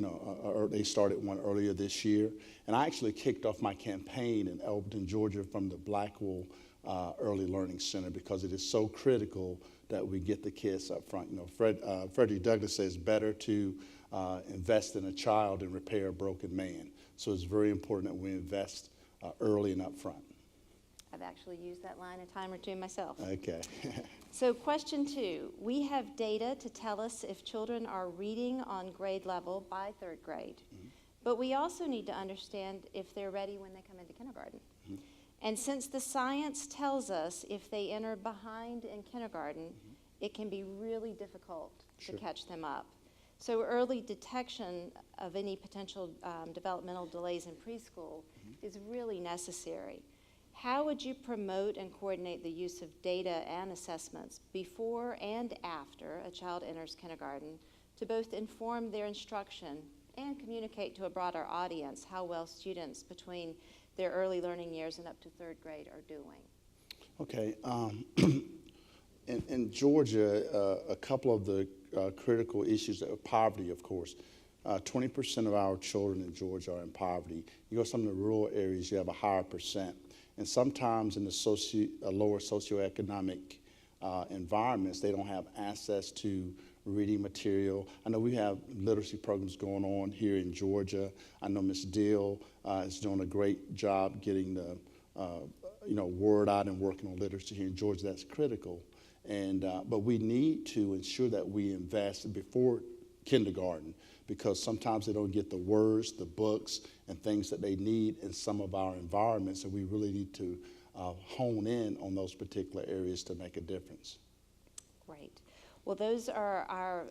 Speaker 16: they started one earlier this year. And I actually kicked off my campaign in Elberton, Georgia from the Blackwell Early Learning Center because it is so critical that we get the kids up front. Frederick Douglass says better to invest in a child than repair a broken man. So it's very important that we invest early and up front.
Speaker 14: I've actually used that line a time or two myself.
Speaker 16: Okay.
Speaker 14: So question 2, we have data to tell us if children are reading on grade level by 3rd grade, but we also need to understand if they're ready when they come into kindergarten. And since the science tells us if they enter behind in kindergarten, it can be really difficult to catch them up. So early detection of any potential developmental delays in preschool is really necessary. How would you promote and coordinate the use of data and assessments before and after a child enters kindergarten to both inform their instruction and communicate to a broader audience how well students between their early learning years and up to 3rd grade are doing?
Speaker 16: Okay. In Georgia, a couple of the critical issues are poverty, of course. 20% of our children in Georgia are in poverty. You go to some of the rural areas, you have a higher percent. And sometimes in the lower socioeconomic environments, they don't have access to reading material. I know we have literacy programs going on here in Georgia. I know Ms. Deal is doing a great job getting the word out and working on literacy here in Georgia. That's critical. And but we need to ensure that we invest before kindergarten because sometimes they don't get the words, the books, and things that they need in some of our environments, and we really need to hone in on those particular areas to make a difference.
Speaker 14: Great. Well, those are our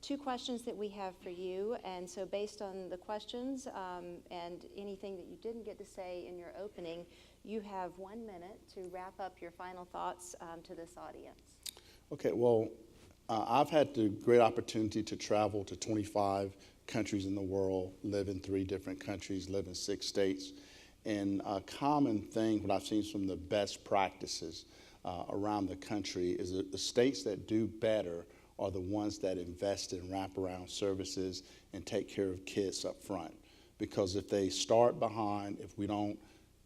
Speaker 14: 2 questions that we have for you, and so based on the questions and anything that you didn't get to say in your opening, you have 1 minute to wrap up your final thoughts to this audience.
Speaker 16: Okay, well, I've had the great opportunity to travel to 25 countries in the world, live in 3 different countries, live in 6 states. And a common thing, what I've seen from the best practices around the country is that the states that do better are the ones that invest in wraparound services and take care of kids up front. Because if they start behind, if we don't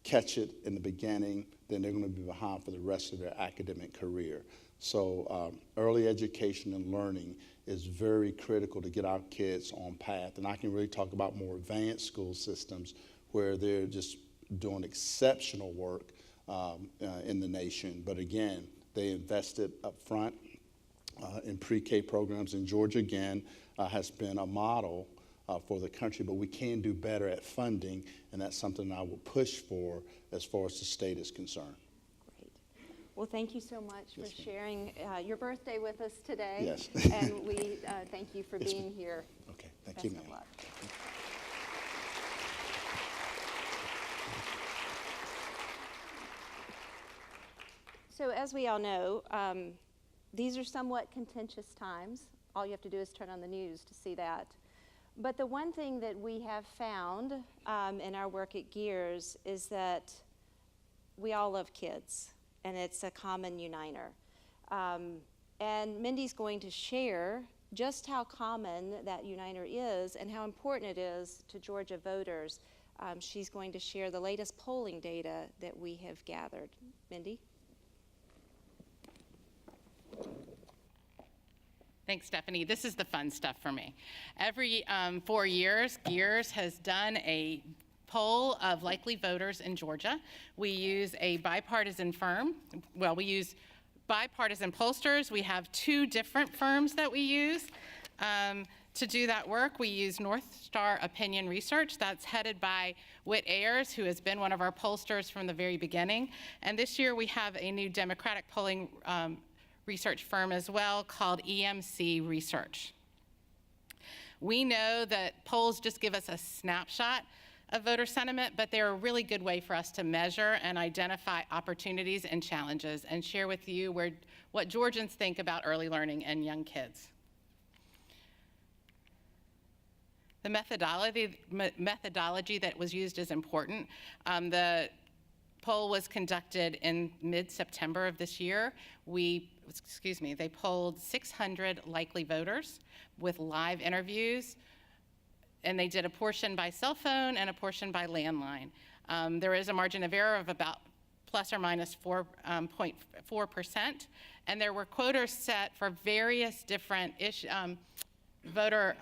Speaker 16: catch it in the beginning, then they're going to be behind for the rest of their academic career. So early education and learning is very critical to get our kids on path. And I can really talk about more advanced school systems where they're just doing exceptional work in the nation. But again, they invested up front in pre-K programs. And Georgia, again, has been a model for the country, but we can do better at funding, and that's something I will push for as far as the state is concerned.
Speaker 14: Well, thank you so much
Speaker 16: Yes,
Speaker 14: for
Speaker 16: ma'am.
Speaker 14: sharing your birthday with us today.
Speaker 16: Yes.
Speaker 14: And we thank you for
Speaker 16: Yes,
Speaker 14: being
Speaker 16: ma'am.
Speaker 14: here.
Speaker 16: Okay, thank
Speaker 14: Best
Speaker 16: you,
Speaker 14: of
Speaker 16: ma'am.
Speaker 14: luck. So as we all know, these are somewhat contentious times. All you have to do is turn on the news to see that. But the one thing that we have found in our work at GEEARS is that we all love kids, and it's a common uniter. And Mindy's going to share just how common that uniter is and how important it is to Georgia voters. She's going to share the latest polling data that we have gathered. Mindy?
Speaker 1: Thanks, Stephanie. This is the fun stuff for me. Every 4 years, GEEARS has done a poll of likely voters in Georgia. We use a bipartisan firm. Well, we use bipartisan pollsters. We have 2 different firms that we use to do that work. We use North Star Opinion Research. That's headed by Whit Ayers, who has been one of our pollsters from the very beginning. And this year we have a new Democratic polling research firm as well called EMC Research. We know that polls just give us a snapshot of voter sentiment, but they're a really good way for us to measure and identify opportunities and challenges and share with you what Georgians think about early learning and young kids. The methodology that was used is important. The poll was conducted in mid-September of this year. They polled 600 likely voters with live interviews, and they did a portion by cell phone and a portion by landline. There is a margin of error of about plus or minus 4.4%, and there were quotas set for various different voter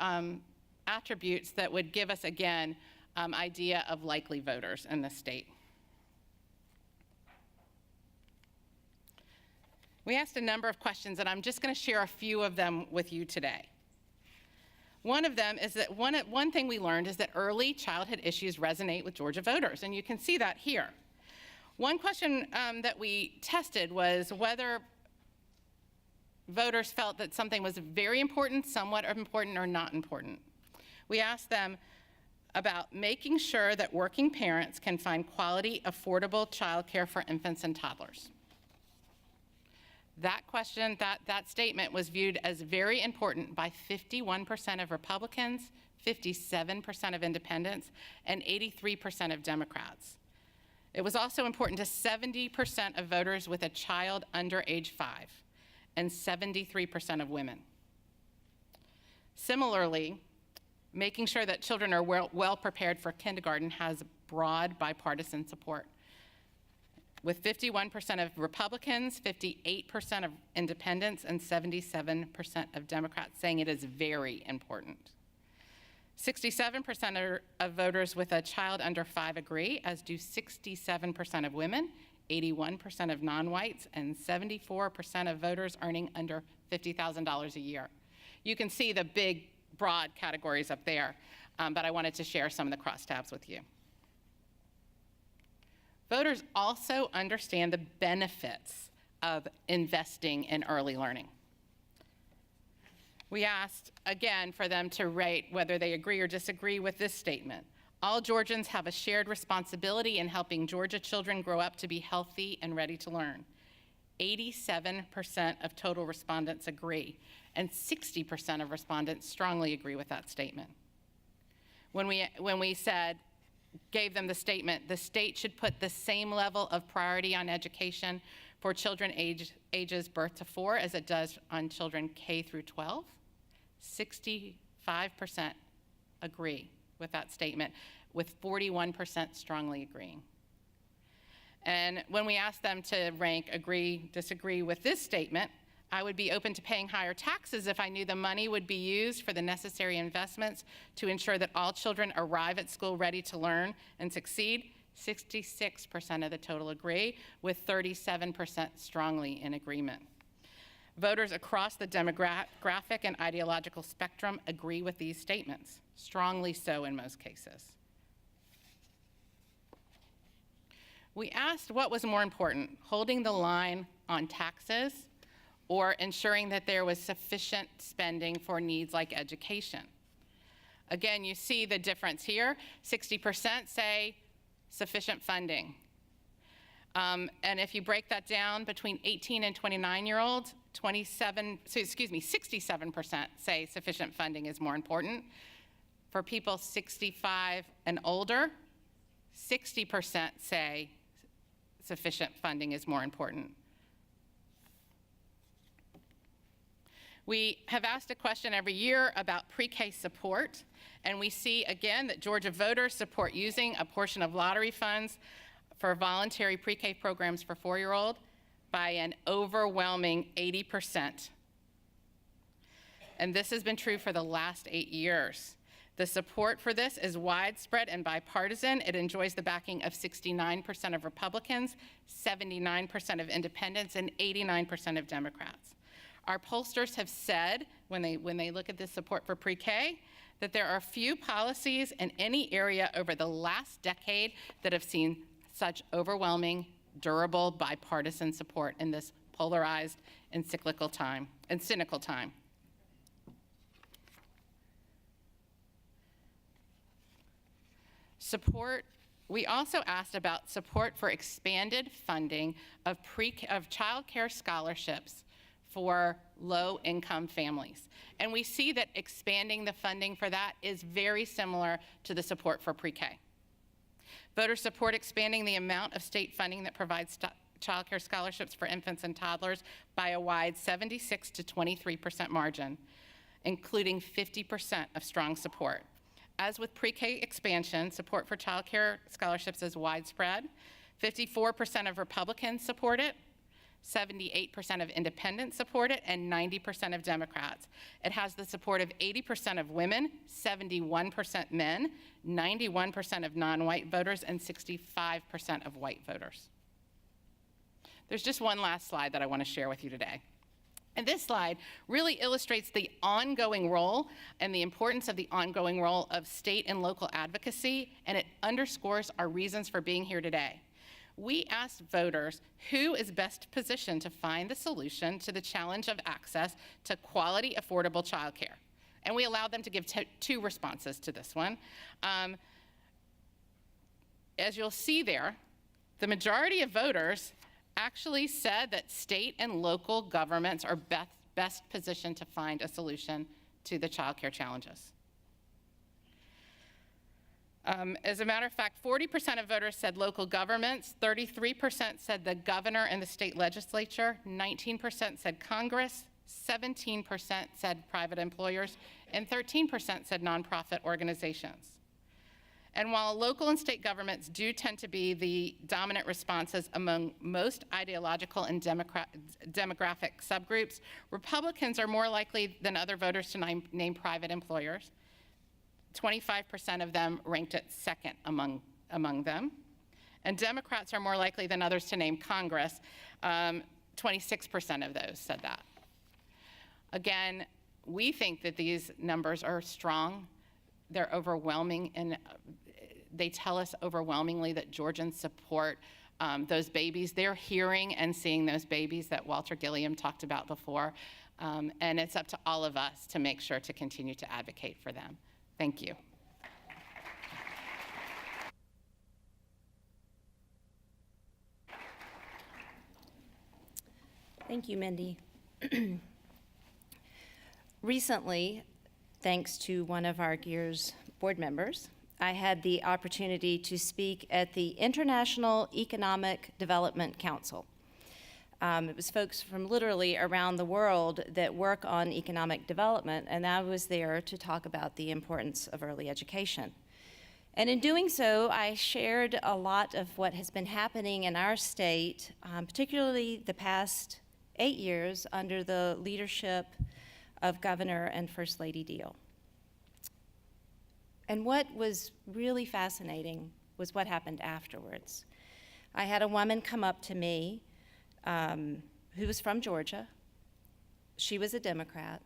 Speaker 1: attributes that would give us, again, idea of likely voters in the state. We asked a number of questions, and I'm just going to share a few of them with you today. One of them is that one thing we learned is that early childhood issues resonate with Georgia voters, and you can see that here. One question that we tested was whether voters felt that something was very important, somewhat important, or not important. We asked them about making sure that working parents can find quality, affordable childcare for infants and toddlers. That question, that statement was viewed as very important by 51% of Republicans, 57% of independents, and 83% of Democrats. It was also important to 70% of voters with a child under age 5, and 73% of women. Similarly, making sure that children are well prepared for kindergarten has broad bipartisan support, with 51% of Republicans, 58% of independents, and 77% of Democrats saying it is very important. 67% of voters with a child under 5 agree, as do 67% of women, 81% of non-whites, and 74% of voters earning under $50,000 a year. You can see the big, broad categories up there, but I wanted to share some of the crosstabs with you. Voters also understand the benefits of investing in early learning. We asked, again, for them to rate whether they agree or disagree with this statement. All Georgians have a shared responsibility in helping Georgia children grow up to be healthy and ready to learn. 87% of total respondents agree, and 60% of respondents strongly agree with that statement. When we gave them the statement, the state should put the same level of priority on education for children ages birth to 4 as it does on children K through 12. 65% agree with that statement, with 41% strongly agreeing. And when we asked them to rank agree, disagree with this statement, I would be open to paying higher taxes if I knew the money would be used for the necessary investments to ensure that all children arrive at school ready to learn and succeed. 66% of the total agree, with 37% strongly in agreement. Voters across the demographic and ideological spectrum agree with these statements, strongly so in most cases. We asked what was more important, holding the line on taxes or ensuring that there was sufficient spending for needs like education. Again, you see the difference here. 60% say sufficient funding. And if you break that down between 18 and 29-year-olds, 67% say sufficient funding is more important. For people 65 and older, 60% say sufficient funding is more important. We have asked a question every year about pre-K support, and we see again that Georgia voters support using a portion of lottery funds for voluntary pre-K programs for 4-year-old by an overwhelming 80%. And this has been true for the last 8 years. The support for this is widespread and bipartisan. It enjoys the backing of 69% of Republicans, 79% of independents, and 89% of Democrats. Our pollsters have said, when they look at this support for pre-K, that there are few policies in any area over the last decade that have seen such overwhelming, durable, bipartisan support in this polarized and cynical time. Support, we also asked about support for expanded funding of child care scholarships for low-income families. And we see that expanding the funding for that is very similar to the support for pre-K. Voters support expanding the amount of state funding that provides child care scholarships for infants and toddlers by a wide 76 to 23% margin, including 50% of strong support. As with pre-K expansion, support for child care scholarships is widespread. 54% of Republicans support it, 78% of independents support it, and 90% of Democrats. It has the support of 80% of women, 71% men, 91% of non-white voters, and 65% of white voters. There's just one last slide that I want to share with you today. And this slide really illustrates the ongoing role and the importance of the ongoing role of state and local advocacy, and it underscores our reasons for being here today. We asked voters who is best positioned to find the solution to the challenge of access to quality, affordable childcare. And we allowed them to give two responses to this one. As you'll see there, the majority of voters actually said that state and local governments are best positioned to find a solution to the childcare challenges. As a matter of fact, 40% of voters said local governments, 33% said the governor and the state legislature, 19% said Congress, 17% said private employers, and 13% said nonprofit organizations. And while local and state governments do tend to be the dominant responses among most ideological and demographic subgroups, Republicans are more likely than other voters to name private employers. 25% of them ranked it second among them. And Democrats are more likely than others to name Congress. 26% of those said that. Again, we think that these numbers are strong. They're overwhelming, and they tell us overwhelmingly that Georgians support those babies. They're hearing and seeing those babies that Walter Gilliam talked about before, and it's up to all of us to make sure to continue to advocate for them. Thank you.
Speaker 14: Thank you, Mindy. Recently, thanks to one of our GEEARS board members, I had the opportunity to speak at the International Economic Development Council. It was folks from literally around the world that work on economic development, and I was there to talk about the importance of early education. And in doing so, I shared a lot of what has been happening in our state, particularly the past 8 years under the leadership of Governor and First Lady Deal. And what was really fascinating was what happened afterwards. I had a woman come up to me who was from Georgia. She was a Democrat.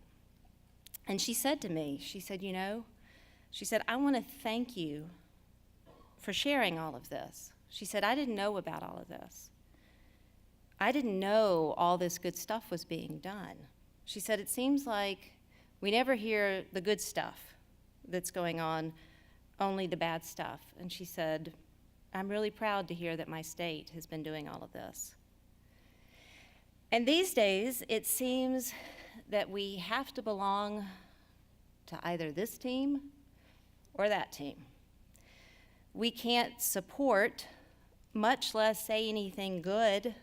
Speaker 14: And she said to me, she said, you know, she said, I want to thank you for sharing all of this. She said, I didn't know about all of this. I didn't know all this good stuff was being done. She said, it seems like we never hear the good stuff that's going on, only the bad stuff. And she said, I'm really proud to hear that my state has been doing all of this. And these days, it seems that we have to belong to either this team or that team. We can't support, much less say anything good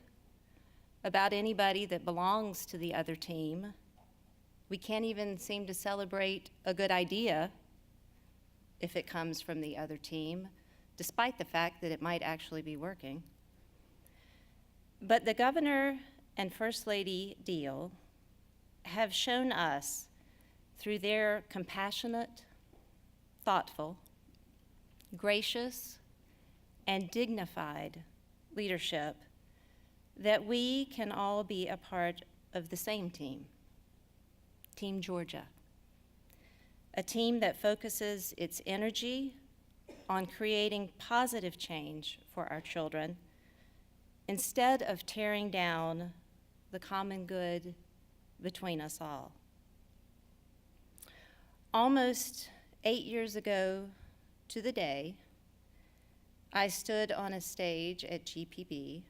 Speaker 14: about anybody that belongs to the other team. We can't even seem to celebrate a good idea if it comes from the other team, despite the fact that it might actually be working. But the governor and First Lady Deal have shown us, through their compassionate, thoughtful, gracious, and dignified leadership, that we can all be a part of the same team, Team Georgia, a team that focuses its energy on creating positive change for our children instead of tearing down the common good between us all. Almost 8 years ago to the day, I stood on a stage at GPB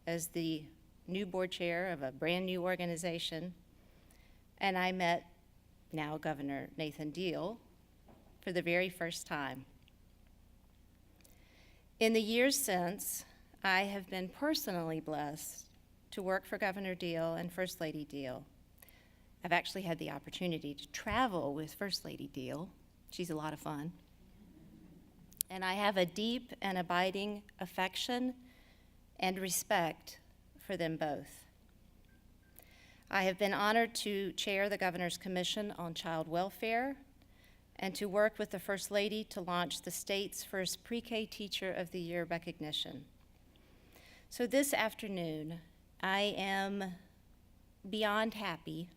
Speaker 14: as the new board chair of a brand new organization, and I met now Governor Nathan Deal for the very first time. In the years since, I have been personally blessed to work for Governor Deal and First Lady Deal. I've actually had the opportunity to travel with First Lady Deal. She's a lot of fun. And I have a deep and abiding affection and respect for them both. I have been honored to chair the Governor's Commission on Child Welfare and to work with the First Lady to launch the state's first pre-K Teacher of the Year recognition. So this afternoon, I am beyond happy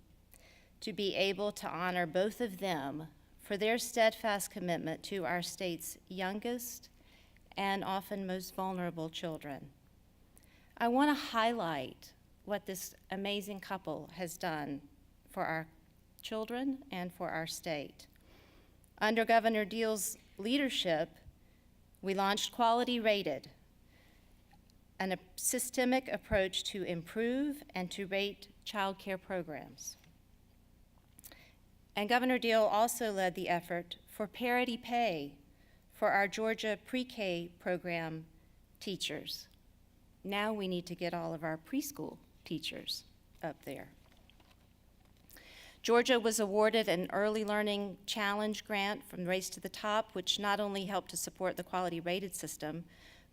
Speaker 14: to be able to honor both of them for their steadfast commitment to our state's youngest and often most vulnerable children. I want to highlight what this amazing couple has done for our children and for our state. Under Governor Deal's leadership, we launched Quality Rated, a systemic approach to improve and to rate child care programs. And Governor Deal also led the effort for parity pay for our Georgia pre-K program teachers. Now we need to get all of our preschool teachers up there. Georgia was awarded an Early Learning Challenge grant from Race to the Top, which not only helped to support the quality rated system,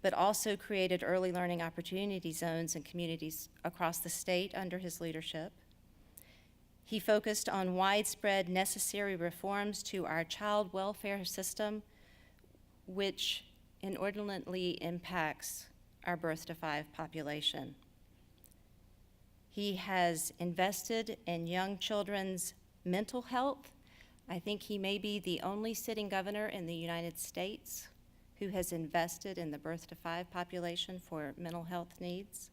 Speaker 14: but also created early learning opportunity zones in communities across the state under his leadership. He focused on widespread necessary reforms to our child welfare system, which inordinately impacts our birth to 5 population. He has invested in young children's mental health. I think he may be the only sitting governor in the United States who has invested in the birth to 5 population for mental health needs.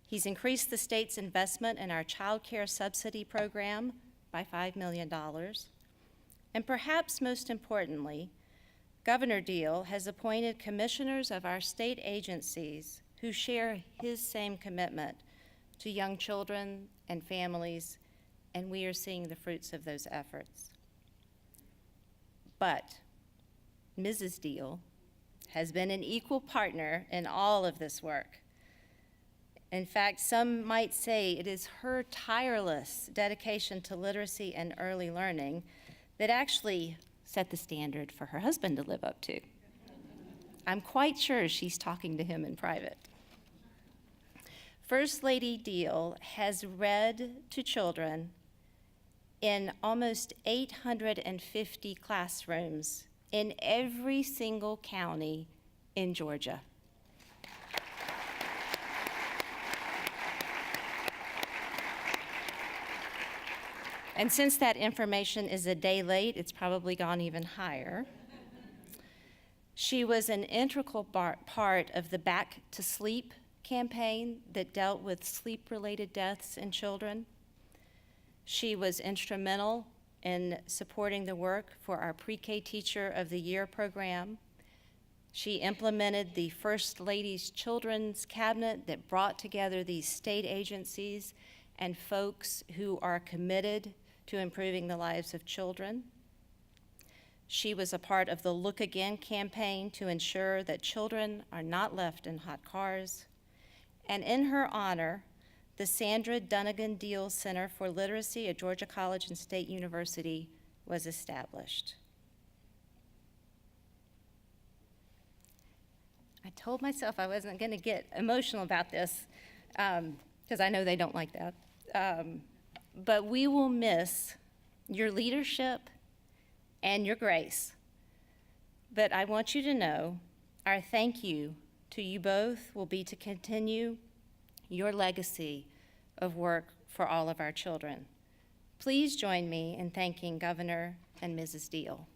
Speaker 14: He's increased the state's investment in our child care subsidy program by $5 million. And perhaps most importantly, Governor Deal has appointed commissioners of our state agencies who share his same commitment to young children and families, and we are seeing the fruits of those efforts. But Mrs. Deal has been an equal partner in all of this work. In fact, some might say it is her tireless dedication to literacy and early learning that actually set the standard for her husband to live up to. I'm quite sure she's talking to him in private. First Lady Deal has read to children in almost 850 classrooms in every single county in Georgia. And since that information is a day late, it's probably gone even higher. She was an integral part of the Back to Sleep campaign that dealt with sleep-related deaths in children. She was instrumental in supporting the work for our Pre-K Teacher of the Year program. She implemented the First Lady's Children's Cabinet that brought together these state agencies and folks who are committed to improving the lives of children. She was a part of the Look Again campaign to ensure that children are not left in hot cars. And in her honor, the Sandra Dunnigan Deal Center for Literacy at Georgia College and State University was established. I told myself I wasn't going to get emotional about this because I know they don't like that. But we will miss your leadership and your grace. But I want you to know our thank you to you both will be to continue your legacy of work for all of our children. Please join me in thanking Governor and Mrs. Deal.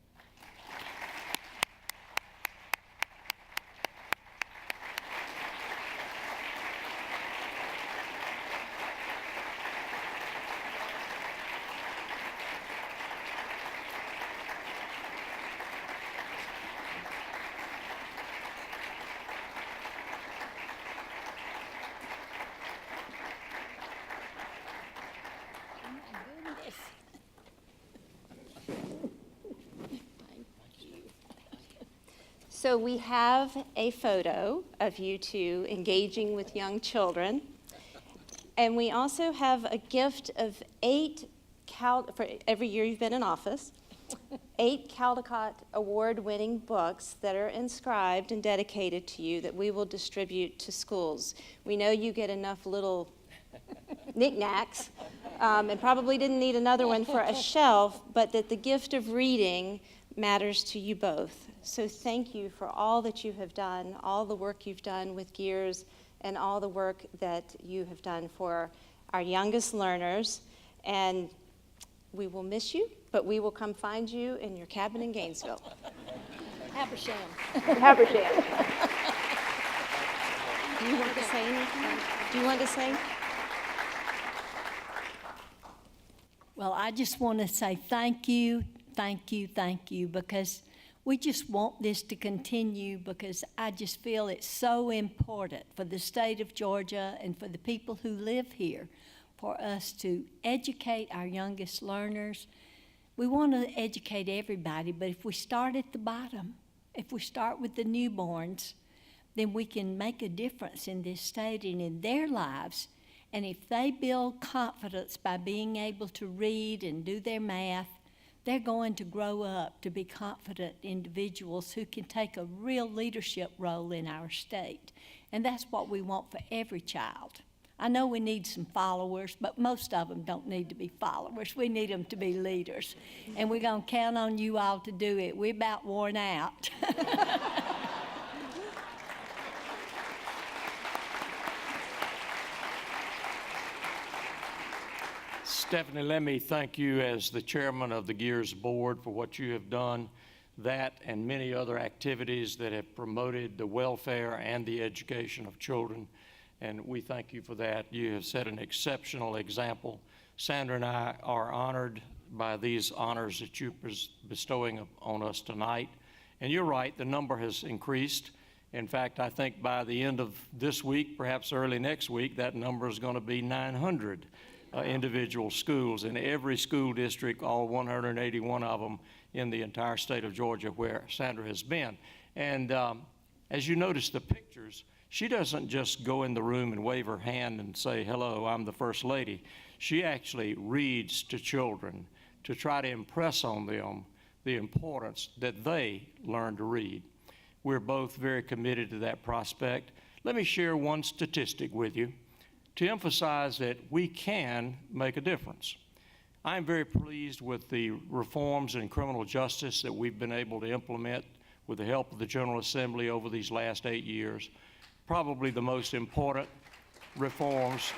Speaker 14: So we have a photo of you two engaging with young children. And we also have a gift of for every year you've been in office, 8 Caldecott Award-winning books that are inscribed and dedicated to you that we will distribute to schools. We know you get enough little knickknacks and probably didn't need another one for a shelf, but that the gift of reading matters to you both. So thank you for all that you have done, all the work you've done with GEEARS, and all the work that you have done for our youngest learners. And we will miss you, but we will come find you in your cabin in Gainesville.
Speaker 17: Habersham.
Speaker 14: Habersham. Do you want to say anything? Do you want to say?
Speaker 17: Well, I just want to say thank you, because we just want this to continue, because I just feel it's so important for the state of Georgia and for the people who live here for us to educate our youngest learners. We want to educate everybody, but if we start at the bottom, if we start with the newborns, then we can make a difference in this state and in their lives. And if they build confidence by being able to read and do their math, they're going to grow up to be confident individuals who can take a real leadership role in our state. And that's what we want for every child. I know we need some followers, but most of them don't need to be followers. We need them to be leaders. And we're going to count on you all to do it. We're about worn out.
Speaker 18: Stephanie, let me thank you as the chairman of the GEEARS board for what you have done, that and many other activities that have promoted the welfare and the education of children, and we thank you for that. You have set an exceptional example. Sandra and I are honored by these honors that you're bestowing on us tonight, and you're right, the number has increased. In fact, I think by the end of this week, perhaps early next week, that number is going to be 900. Individual schools in every school district, all 181 of them in the entire state of Georgia where Sandra has been. And as you notice the pictures, she doesn't just go in the room and wave her hand and say, hello, I'm the First Lady. She actually reads to children to try to impress on them the importance that they learn to read. We're both very committed to that prospect. Let me share one statistic with you to emphasize that we can make a difference. I'm very pleased with the reforms in criminal justice that we've been able to implement with the help of the General Assembly over these last 8 years. Probably the most important reforms,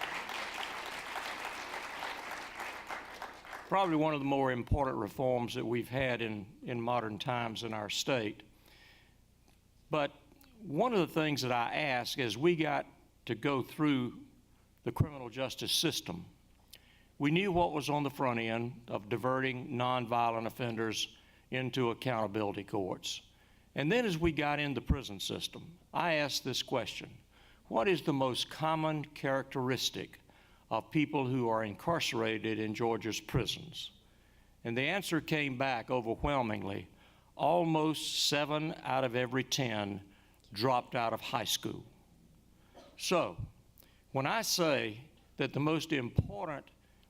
Speaker 18: probably one of the more important reforms that we've had in modern times in our state. But one of the things that I ask as we got to go through the criminal justice system. We knew what was on the front end of diverting nonviolent offenders into accountability courts. And then as we got in the prison system, I asked this question: what is the most common characteristic of people who are incarcerated in Georgia's prisons? And the answer came back overwhelmingly. Almost 7 out of every 10 dropped out of high school. So, when I say that the most important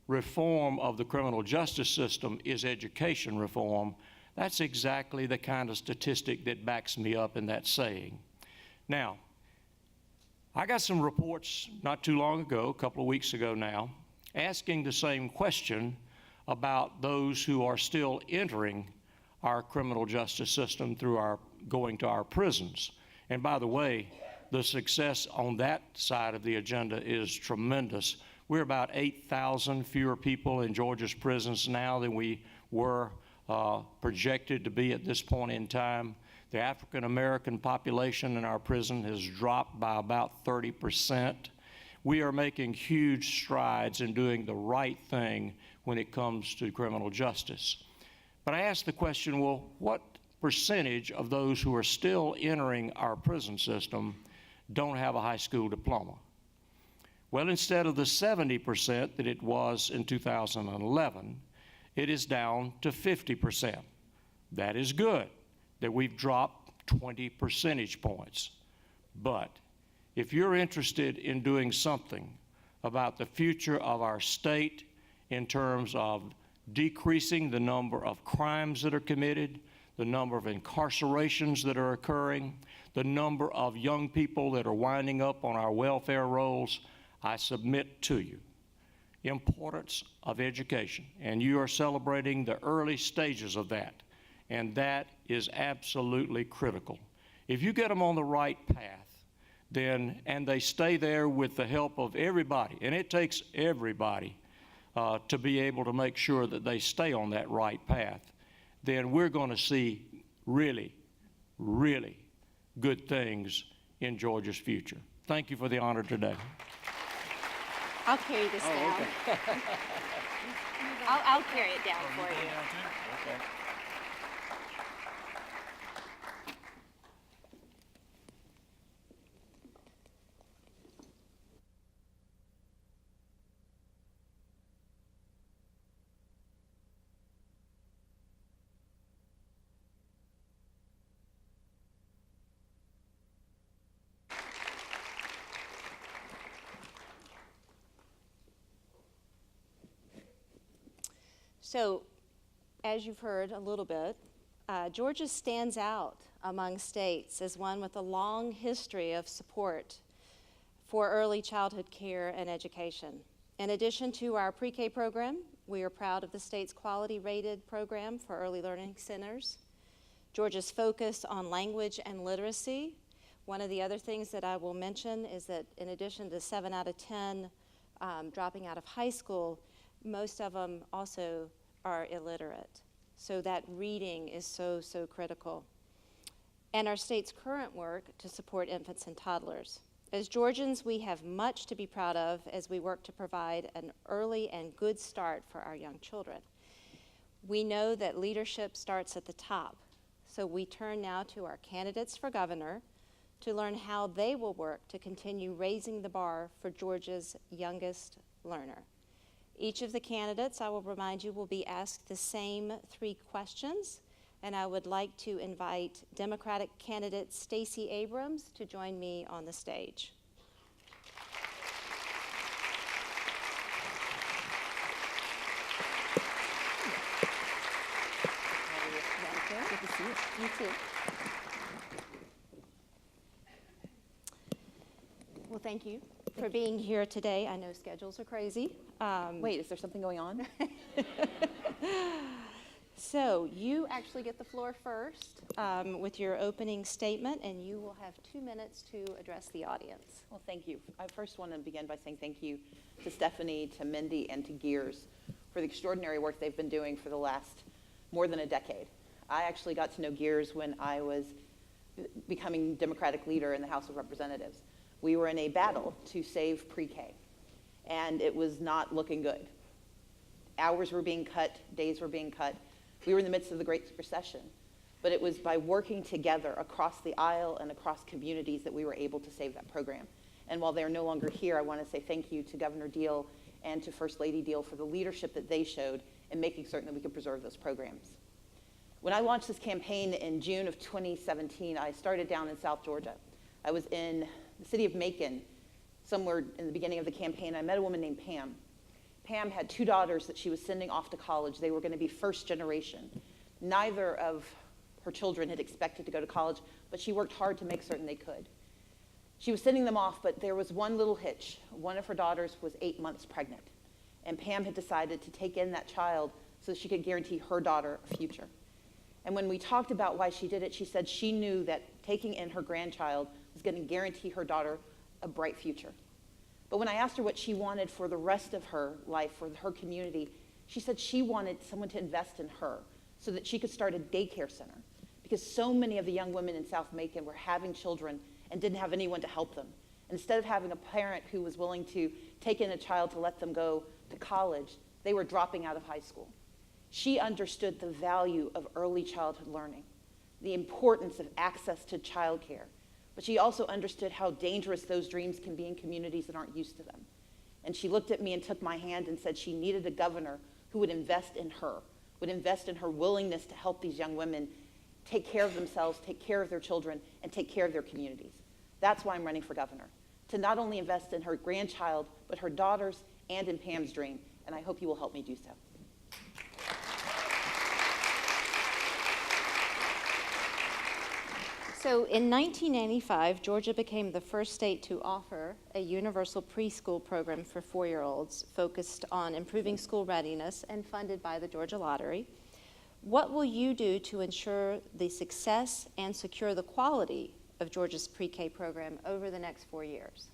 Speaker 18: reform of the criminal justice system is education reform, that's exactly the kind of statistic that backs me up in that saying. Now, I got some reports not too long ago, a couple of weeks ago now, asking the same question about those who are still entering our criminal justice system through going to our prisons. And by the way, the success on that side of the agenda is tremendous. We're about 8,000 fewer people in Georgia's prisons now than we were projected to be at this point in time. The African American population in our prison has dropped by about 30%. We are making huge strides in doing the right thing when it comes to criminal justice. But I asked the question, well, what percentage of those who are still entering our prison system don't have a high school diploma? Well, instead of the 70% that it was in 2011, it is down to 50%. That is good, that we've dropped 20 percentage points. But if you're interested in doing something about the future of our state in terms of decreasing the number of crimes that are committed, the number of incarcerations that are occurring, the number of young people that are winding up on our welfare rolls, I submit to you importance of education, and you are celebrating the early stages of that, and that is absolutely critical. If you get them on the right path, then, and they stay there with the help of everybody, and it takes everybody to be able to make sure that they stay on that right path, then we're going to see really, really good things in Georgia's future. Thank you for the honor today.
Speaker 14: I'll carry this down.
Speaker 18: Okay.
Speaker 14: I'll carry it down for you.
Speaker 18: Okay.
Speaker 14: So, as you've heard a little bit, Georgia stands out among states as one with a long history of support for early childhood care and education. In addition to our pre-K program, we are proud of the state's quality-rated program for early learning centers, Georgia's focus on language and literacy. One of the other things that I will mention is that in addition to 7 out of 10 dropping out of high school, most of them also are illiterate. So that reading is so, so critical. And our state's current work to support infants and toddlers. As Georgians, we have much to be proud of as we work to provide an early and good start for our young children. We know that leadership starts at the top, so we turn now to our candidates for governor to learn how they will work to continue raising the bar for Georgia's youngest learner. Each of the candidates, I will remind you, will be asked the same 3 questions, and I would like to invite Democratic candidate Stacey Abrams to join me on the stage. Good to see you. You too. Well, thank you for being here today. I know schedules are crazy.
Speaker 19: Wait, is there something going on?
Speaker 14: So you actually get the floor first with your opening statement, and you will have 2 minutes to address the audience.
Speaker 19: Well, thank you. I first want to begin by saying thank you to Stephanie, to Mindy, and to GEEARS for the extraordinary work they've been doing for the last more than a decade. I actually got to know GEEARS when I was becoming Democratic leader in the House of Representatives. we were in a battle to save pre-K, and it was not looking good. Hours were being cut, days were being cut. We were in the midst of the Great Recession, but it was by working together across the aisle and across communities that we were able to save that program. And while they're no longer here, I want to say thank you to Governor Deal and to First Lady Deal for the leadership that they showed in making certain that we could preserve those programs. When I launched this campaign in June of 2017, I started down in South Georgia. I was in the city of Macon, somewhere in the beginning of the campaign. I met a woman named Pam. Pam had 2 daughters that she was sending off to college. They were going to be first generation. Neither of her children had expected to go to college, but she worked hard to make certain they could. She was sending them off, but there was one little hitch. One of her daughters was 8 months pregnant, and Pam had decided to take in that child so that she could guarantee her daughter a future. And when we talked about why she did it, she said she knew that taking in her grandchild was going to guarantee her daughter a bright future. But when I asked her what she wanted for the rest of her life, for her community, she said she wanted someone to invest in her so that she could start a daycare center, because so many of the young women in South Macon were having children and didn't have anyone to help them. And instead of having a parent who was willing to take in a child to let them go to college, they were dropping out of high school. She understood the value of early childhood learning, the importance of access to childcare, but she also understood how dangerous those dreams can be in communities that aren't used to them. And she looked at me and took my hand and said she needed a governor who would invest in her willingness to help these young women take care of themselves, take care of their children, and take care of their communities. That's why I'm running for governor, to not only invest in her grandchild, but her daughters and in Pam's dream, and I hope you will help me do so.
Speaker 14: So in 1995, Georgia became the first state to offer a universal preschool program for 4-year-olds focused on improving school readiness and funded by the Georgia Lottery. What will you do to ensure the success and secure the quality of Georgia's pre-K program over the next 4 years?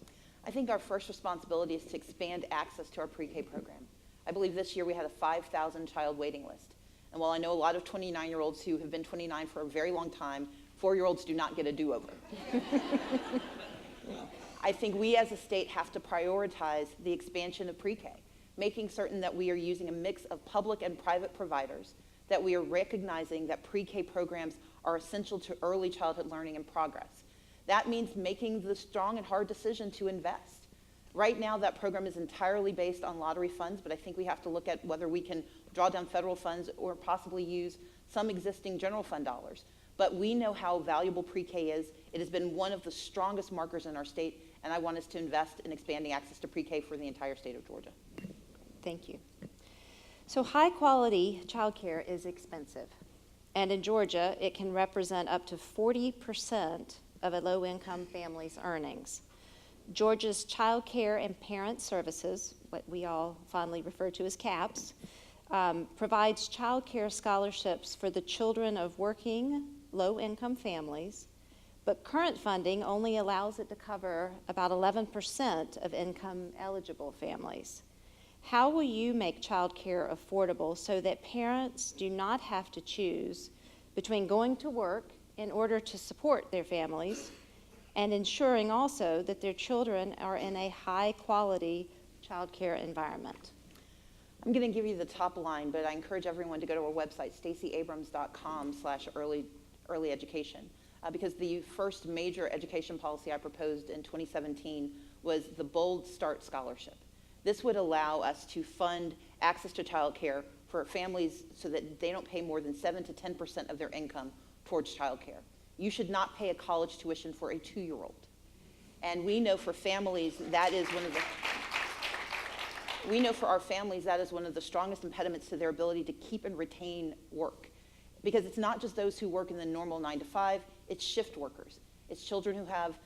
Speaker 19: I think our first responsibility is to expand access to our pre-K program. I believe this year we had a 5,000 child waiting list. And while I know a lot of 29-year-olds who have been 29 for a very long time, 4-year-olds do not get a do-over. I think we as a state have to prioritize the expansion of pre-K, making certain that we are using a mix of public and private providers, that we are recognizing that pre-K programs are essential to early childhood learning and progress. That means making the strong and hard decision to invest. Right now, that program is entirely based on lottery funds, but I think we have to look at whether we can draw down federal funds or possibly use some existing general fund dollars. But we know how valuable pre-K is. It has been one of the strongest markers in our state, and I want us to invest in expanding access to pre-K for the entire state of Georgia.
Speaker 14: Thank you. So high-quality childcare is expensive, and in Georgia, it can represent up to 40% of a low-income family's earnings. Georgia's Child Care and Parent Services, what we all fondly refer to as CAPS, provides child care scholarships for the children of working low-income families, but current funding only allows it to cover about 11% of income-eligible families. How will you make child care affordable so that parents do not have to choose between going to work in order to support their families and ensuring also that their children are in a high-quality child care environment?
Speaker 19: I'm going to give you the top line, but I encourage everyone to go to our website, stacyabrams.com/early education, because the first major education policy I proposed in 2017 was the Bold Start Scholarship. This would allow us to fund access to child care for families so that they don't pay more than 7 to 10% of their income towards child care. You should not pay a college tuition for a 2-year-old. And we know for families that is one of the strongest impediments to their ability to keep and retain work. Because it's not just those who work in the normal 9 to 5, it's shift workers. It's children who have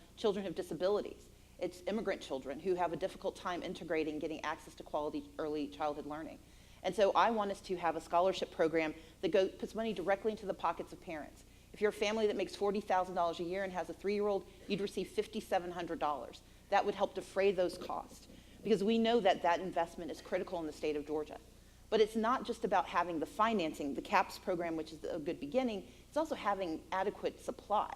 Speaker 19: disabilities. It's immigrant children who have a difficult time integrating, getting access to quality early childhood learning. And so I want us to have a scholarship program that puts money directly into the pockets of parents. If you're a family that makes $40,000 a year and has a 3-year-old, you'd receive $5,700. That would help defray those costs, because we know that that investment is critical in the state of Georgia. But it's not just about having the financing, the CAPS program, which is a good beginning, it's also having adequate supply.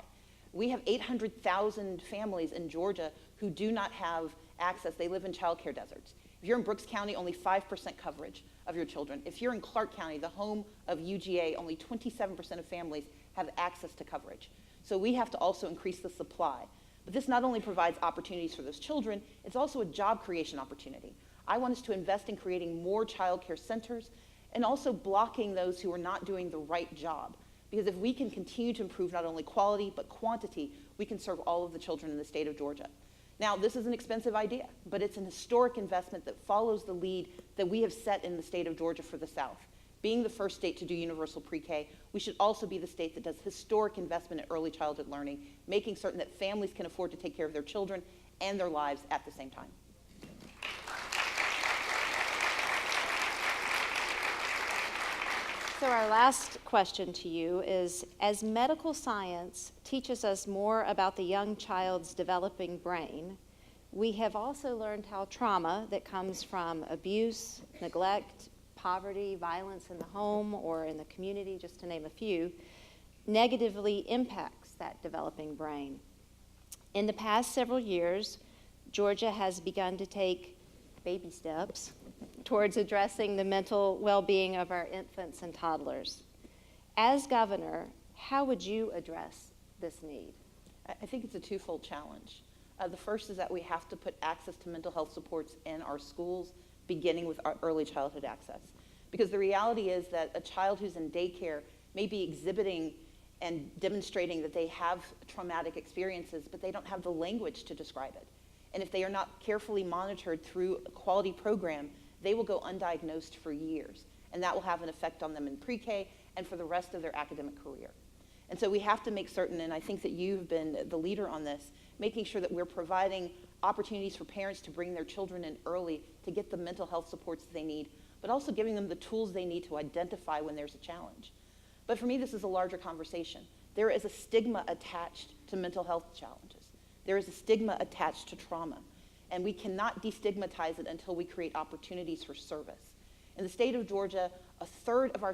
Speaker 19: We have 800,000 families in Georgia who do not have access. They live in child care deserts. If you're in Brooks County, only 5% coverage of your children. If you're in Clark County, the home of UGA, only 27% of families have access to coverage. So we have to also increase the supply. But this not only provides opportunities for those children, it's also a job creation opportunity. I want us to invest in creating more child care centers and also blocking those who are not doing the right job. Because if we can continue to improve not only quality, but quantity, we can serve all of the children in the state of Georgia. Now, this is an expensive idea, but it's an historic investment that follows the lead that we have set in the state of Georgia for the South. Being the first state to do universal pre-K, we should also be the state that does historic investment in early childhood learning, making certain that families can afford to take care of their children and their lives at the same time.
Speaker 14: So our last question to you is, as medical science teaches us more about the young child's developing brain, we have also learned how trauma that comes from abuse, neglect, poverty, violence in the home or in the community, just to name a few, negatively impacts that developing brain. In the past several years, Georgia has begun to take baby steps towards addressing the mental well-being of our infants and toddlers. As governor, how would you address this need?
Speaker 19: I think it's a twofold challenge. The first is that we have to put access to mental health supports in our schools, beginning with our early childhood access. Because the reality is that a child who's in daycare may be exhibiting and demonstrating that they have traumatic experiences, but they don't have the language to describe it. And if they are not carefully monitored through a quality program, they will go undiagnosed for years. And that will have an effect on them in pre-K and for the rest of their academic career. And so we have to make certain, and I think that you've been the leader on this, making sure that we're providing opportunities for parents to bring their children in early to get the mental health supports that they need, but also giving them the tools they need to identify when there's a challenge. But for me, this is a larger conversation. There is a stigma attached to mental health challenges. There is a stigma attached to trauma, and we cannot destigmatize it until we create opportunities for service. In the state of Georgia, a third of our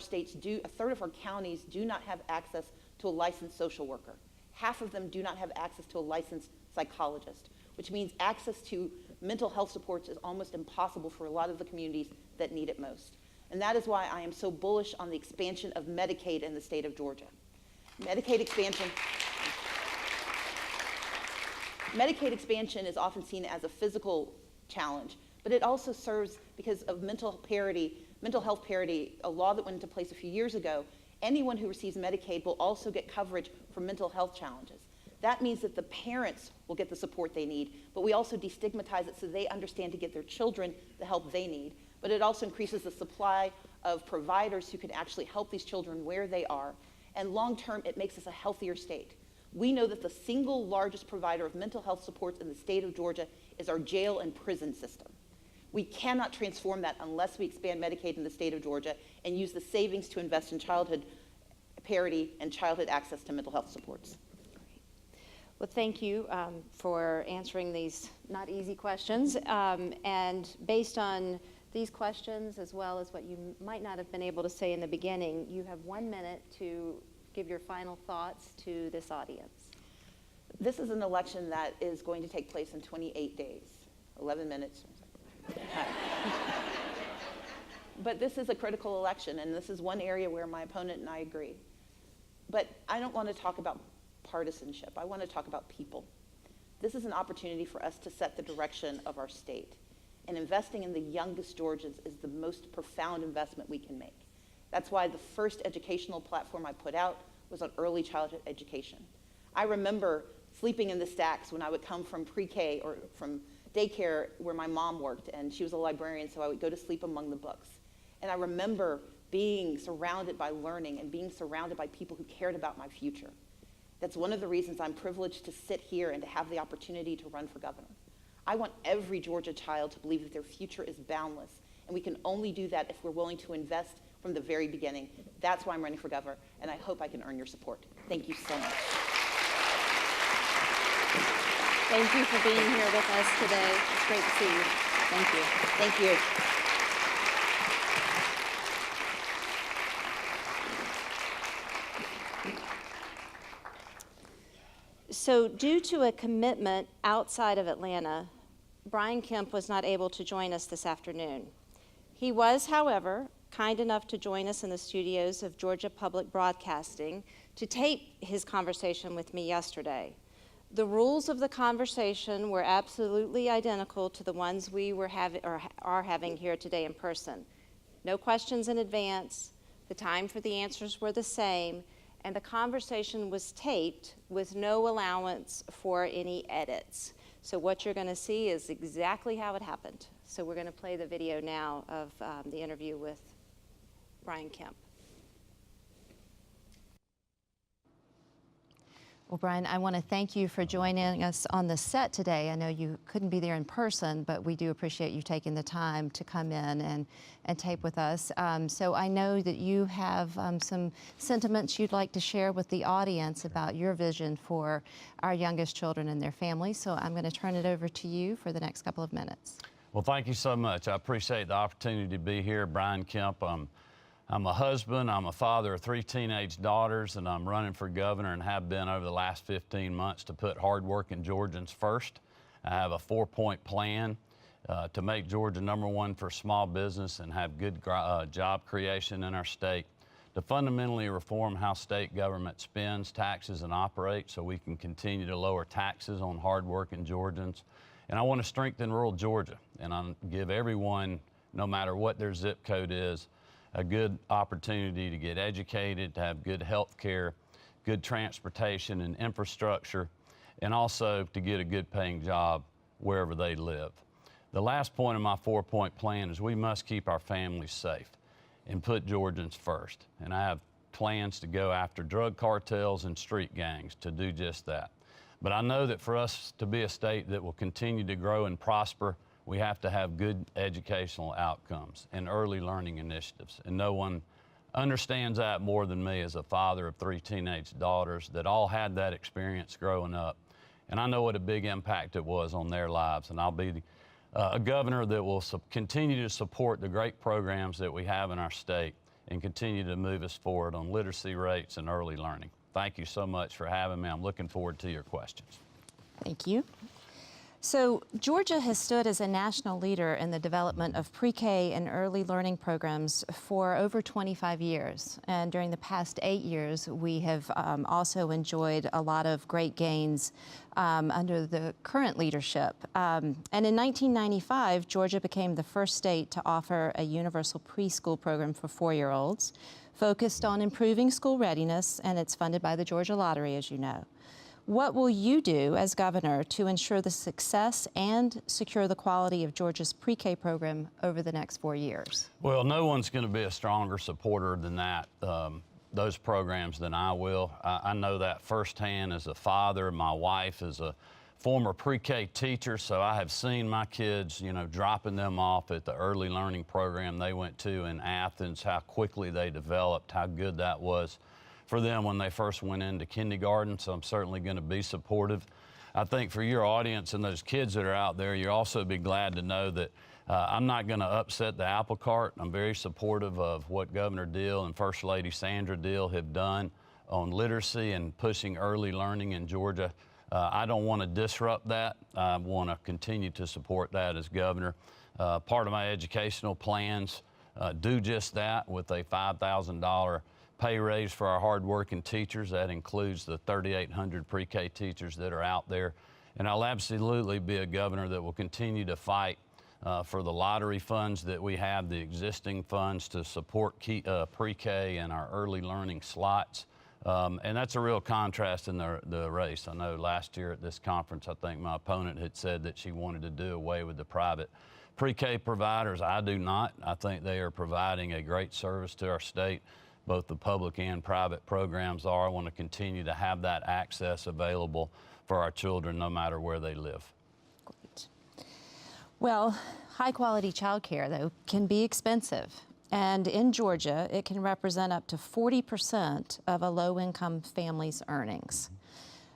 Speaker 19: counties do not have access to a licensed social worker. Half of them do not have access to a licensed psychologist, which means access to mental health supports is almost impossible for a lot of the communities that need it most. And that is why I am so bullish on the expansion of Medicaid in the state of Georgia. Medicaid expansion is often seen as a physical challenge, but it also serves because of mental health parity, a law that went into place a few years ago. Anyone who receives Medicaid will also get coverage for mental health challenges. That means that the parents will get the support they need, but we also destigmatize it so they understand to get their children the help they need. But it also increases the supply of providers who can actually help these children where they are. And long term, it makes us a healthier state. We know that the single largest provider of mental health supports in the state of Georgia is our jail and prison system. We cannot transform that unless we expand Medicaid in the state of Georgia and use the savings to invest in childhood parity and childhood access to mental health supports.
Speaker 14: Well, thank you for answering these not easy questions. And based on these questions, as well as what you might not have been able to say in the beginning, you have 1 minute to give your final thoughts to this audience.
Speaker 19: This is an election that is going to take place in 28 days, 11 minutes. But this is a critical election, and this is one area where my opponent and I agree. But I don't want to talk about partisanship. I want to talk about people. This is an opportunity for us to set the direction of our state. And investing in the youngest Georgians is the most profound investment we can make. That's why the first educational platform I put out was on early childhood education. I remember sleeping in the stacks when I would come from pre-K or from daycare where my mom worked, and she was a librarian, so I would go to sleep among the books. And I remember being surrounded by learning and being surrounded by people who cared about my future. That's one of the reasons I'm privileged to sit here and to have the opportunity to run for governor. I want every Georgia child to believe that their future is boundless, and we can only do that if we're willing to invest from the very beginning. That's why I'm running for governor, and I hope I can earn your support. Thank you so much.
Speaker 14: Thank you for being here with us today. It's great to see you. Thank you.
Speaker 19: Thank you.
Speaker 14: So due to a commitment outside of Atlanta, Brian Kemp was not able to join us this afternoon. He was, however, kind enough to join us in the studios of Georgia Public Broadcasting to tape his conversation with me yesterday. The rules of the conversation were absolutely identical to the ones we are having here today in person. No questions in advance, the time for the answers were the same, and the conversation was taped with no allowance for any edits. So what you're going to see is exactly how it happened. So we're going to play the video now of the interview with Brian Kemp. Well, Brian, I want to thank you for joining us on the set today. I know you couldn't be there in person, but we do appreciate you taking the time to come in and tape with us. So I know that you have some sentiments you'd like to share with the audience about your vision for our youngest children and their families. So I'm going to turn it over to you for the next couple of minutes.
Speaker 20: Well, thank you so much. I appreciate the opportunity to be here. Brian Kemp, I'm a husband, I'm a father of 3 teenage daughters, and I'm running for governor and have been over the last 15 months to put hardworking Georgians first. I have a 4-point plan to make Georgia #1 for small business and have good job creation in our state, to fundamentally reform how state government spends, taxes, and operates so we can continue to lower taxes on hardworking Georgians. And I want to strengthen rural Georgia, and I give everyone, no matter what their zip code is, a good opportunity to get educated, to have good health care, good transportation and infrastructure, and also to get a good paying job wherever they live. The last point of my 4-point plan is we must keep our families safe and put Georgians first. And I have plans to go after drug cartels and street gangs to do just that. But I know that for us to be a state that will continue to grow and prosper, we have to have good educational outcomes and early learning initiatives. And no one understands that more than me as a father of 3 teenage daughters that all had that experience growing up. And I know what a big impact it was on their lives. And I'll be a governor that will continue to support the great programs that we have in our state and continue to move us forward on literacy rates and early learning. Thank you so much for having me. I'm looking forward to your questions.
Speaker 14: Thank you. So Georgia has stood as a national leader in the development of pre-K and early learning programs for over 25 years. And during the past 8 years, we have also enjoyed a lot of great gains under the current leadership. And in 1995, Georgia became the first state to offer a universal preschool program for 4-year-olds, focused on improving school readiness, and it's funded by the Georgia Lottery, as you know. What will you do as governor to ensure the success and secure the quality of Georgia's pre-K program over the next 4 years?
Speaker 20: Well, no one's going to be a stronger supporter than that, those programs than I will. I know that firsthand as a father. My wife is a former pre-K teacher, so I have seen my kids, dropping them off at the early learning program they went to in Athens, how quickly they developed, how good that was for them when they first went into kindergarten, so I'm certainly going to be supportive. I think for your audience and those kids that are out there, you'll also be glad to know that I'm not going to upset the apple cart. I'm very supportive of what Governor Deal and First Lady Sandra Deal have done on literacy and pushing early learning in Georgia. I don't want to disrupt that. I want to continue to support that as governor. Part of my educational plans do just that with a $5,000 pay raise for our hardworking teachers. That includes the 3,800 pre-K teachers that are out there. And I'll absolutely be a governor that will continue to fight for the lottery funds that we have, the existing funds to support pre-K and our early learning slots. And that's a real contrast in the race. I know last year at this conference, I think my opponent had said that she wanted to do away with the private pre-K providers. I do not. I think they are providing a great service to our state. Both the public and private programs are. I want to continue to have that access available for our children no matter where they live.
Speaker 14: Great. Well, high quality childcare, though, can be expensive. And in Georgia, it can represent up to 40% of a low-income family's earnings.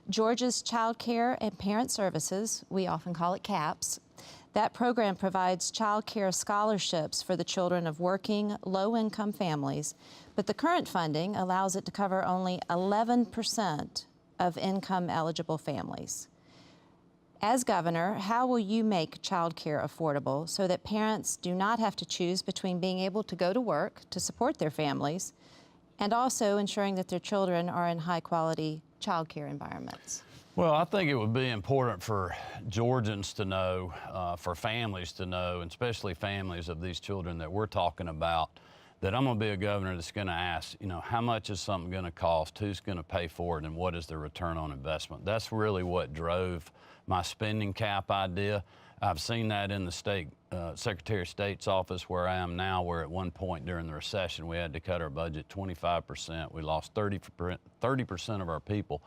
Speaker 14: Georgia's Child Care and Parent Services, we often call it CAPS, that program provides child care scholarships for the children of working, low-income families, but the current funding allows it to cover only 11%
Speaker 21: of income-eligible families. As governor, how will you make childcare affordable so that parents do not have to choose between being able to go to work to support their families and also ensuring that their children are in high-quality childcare environments?
Speaker 20: Well, I think it would be important for Georgians to know, for families to know, and especially families of these children that we're talking about, that I'm going to be a governor that's going to ask, you know, how much is something going to cost, who's going to pay for it, and what is the return on investment? That's really what drove my spending cap idea. I've seen that in the state Secretary of State's office where I am now, where at one point during the recession we had to cut our budget 25%. We lost 30% of our people.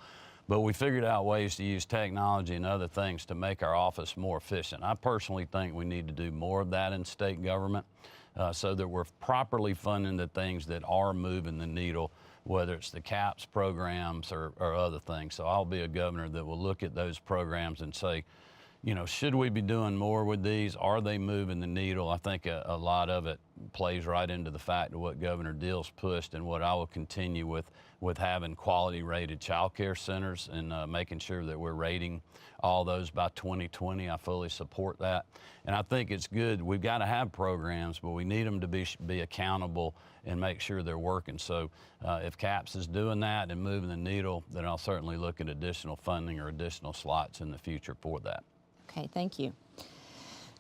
Speaker 20: But we figured out ways to use technology and other things to make our office more efficient. I personally think we need to do more of that in state government so that we're properly funding the things that are moving the needle, whether it's the CAPS programs or other things. So I'll be a governor that will look at those programs and say, you know, should we be doing more with these? Are they moving the needle? I think a lot of it plays right into the fact of what Governor Deal's pushed and what I will continue with having quality rated child care centers and making sure that we're rating all those by 2020. I fully support that. And I think it's good. We've got to have programs, but we need them to be accountable and make sure they're working. So if CAPS is doing that and moving the needle, then I'll certainly look at additional funding or additional slots in the future for that.
Speaker 21: Okay, thank you.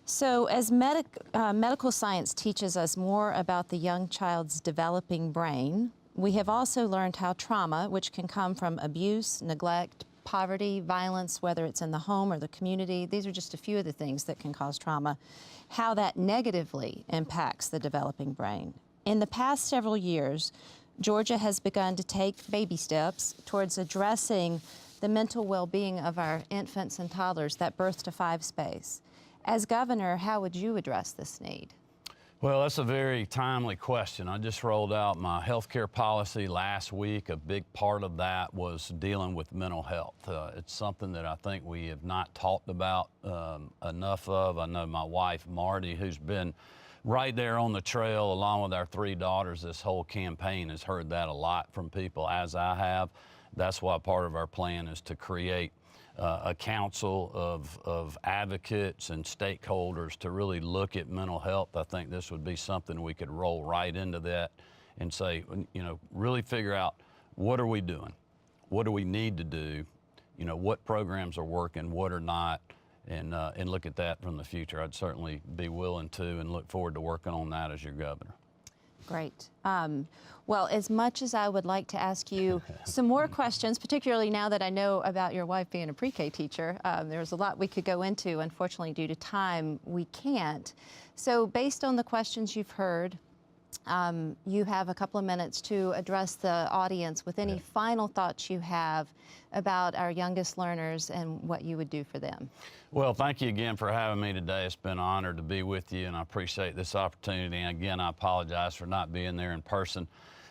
Speaker 21: So as medical science teaches us more about the young child's developing brain, we have also learned how trauma, which can come from abuse, neglect, poverty, violence, whether it's in the home or the community, these are just a few of the things that can cause trauma, how that negatively impacts the developing brain. In the past several years, Georgia has begun to take baby steps towards addressing the mental well-being of our infants and toddlers, that birth to 5 space. As governor, how would you address this need?
Speaker 20: Well, that's a very timely question. I just rolled out my healthcare policy last week. A big part of that was dealing with mental health. It's something that I think we have not talked about enough of. I know my wife, Marty, who's been right there on the trail along with our 3 daughters this whole campaign, has heard that a lot from people, as I have. That's why part of our plan is to create a council of advocates and stakeholders to really look at mental health. I think this would be something we could roll right into that and say, you know, really figure out what are we doing? What do we need to do? You know, what programs are working, what are not, and look at that from the future. I'd certainly be willing to and look forward to working on that as your governor.
Speaker 21: Great. Well, as much as I would like to ask you some more questions, particularly now that I know about your wife being a pre-K teacher, there's a lot we could go into. Unfortunately, due to time, we can't. So based on the questions you've heard, you have a couple of minutes to address the audience with any final thoughts you have about our youngest learners and what you would do for them.
Speaker 20: Well, thank you again for having me today. It's been an honor to be with you, and I appreciate this opportunity. And again, I apologize for not being there in person.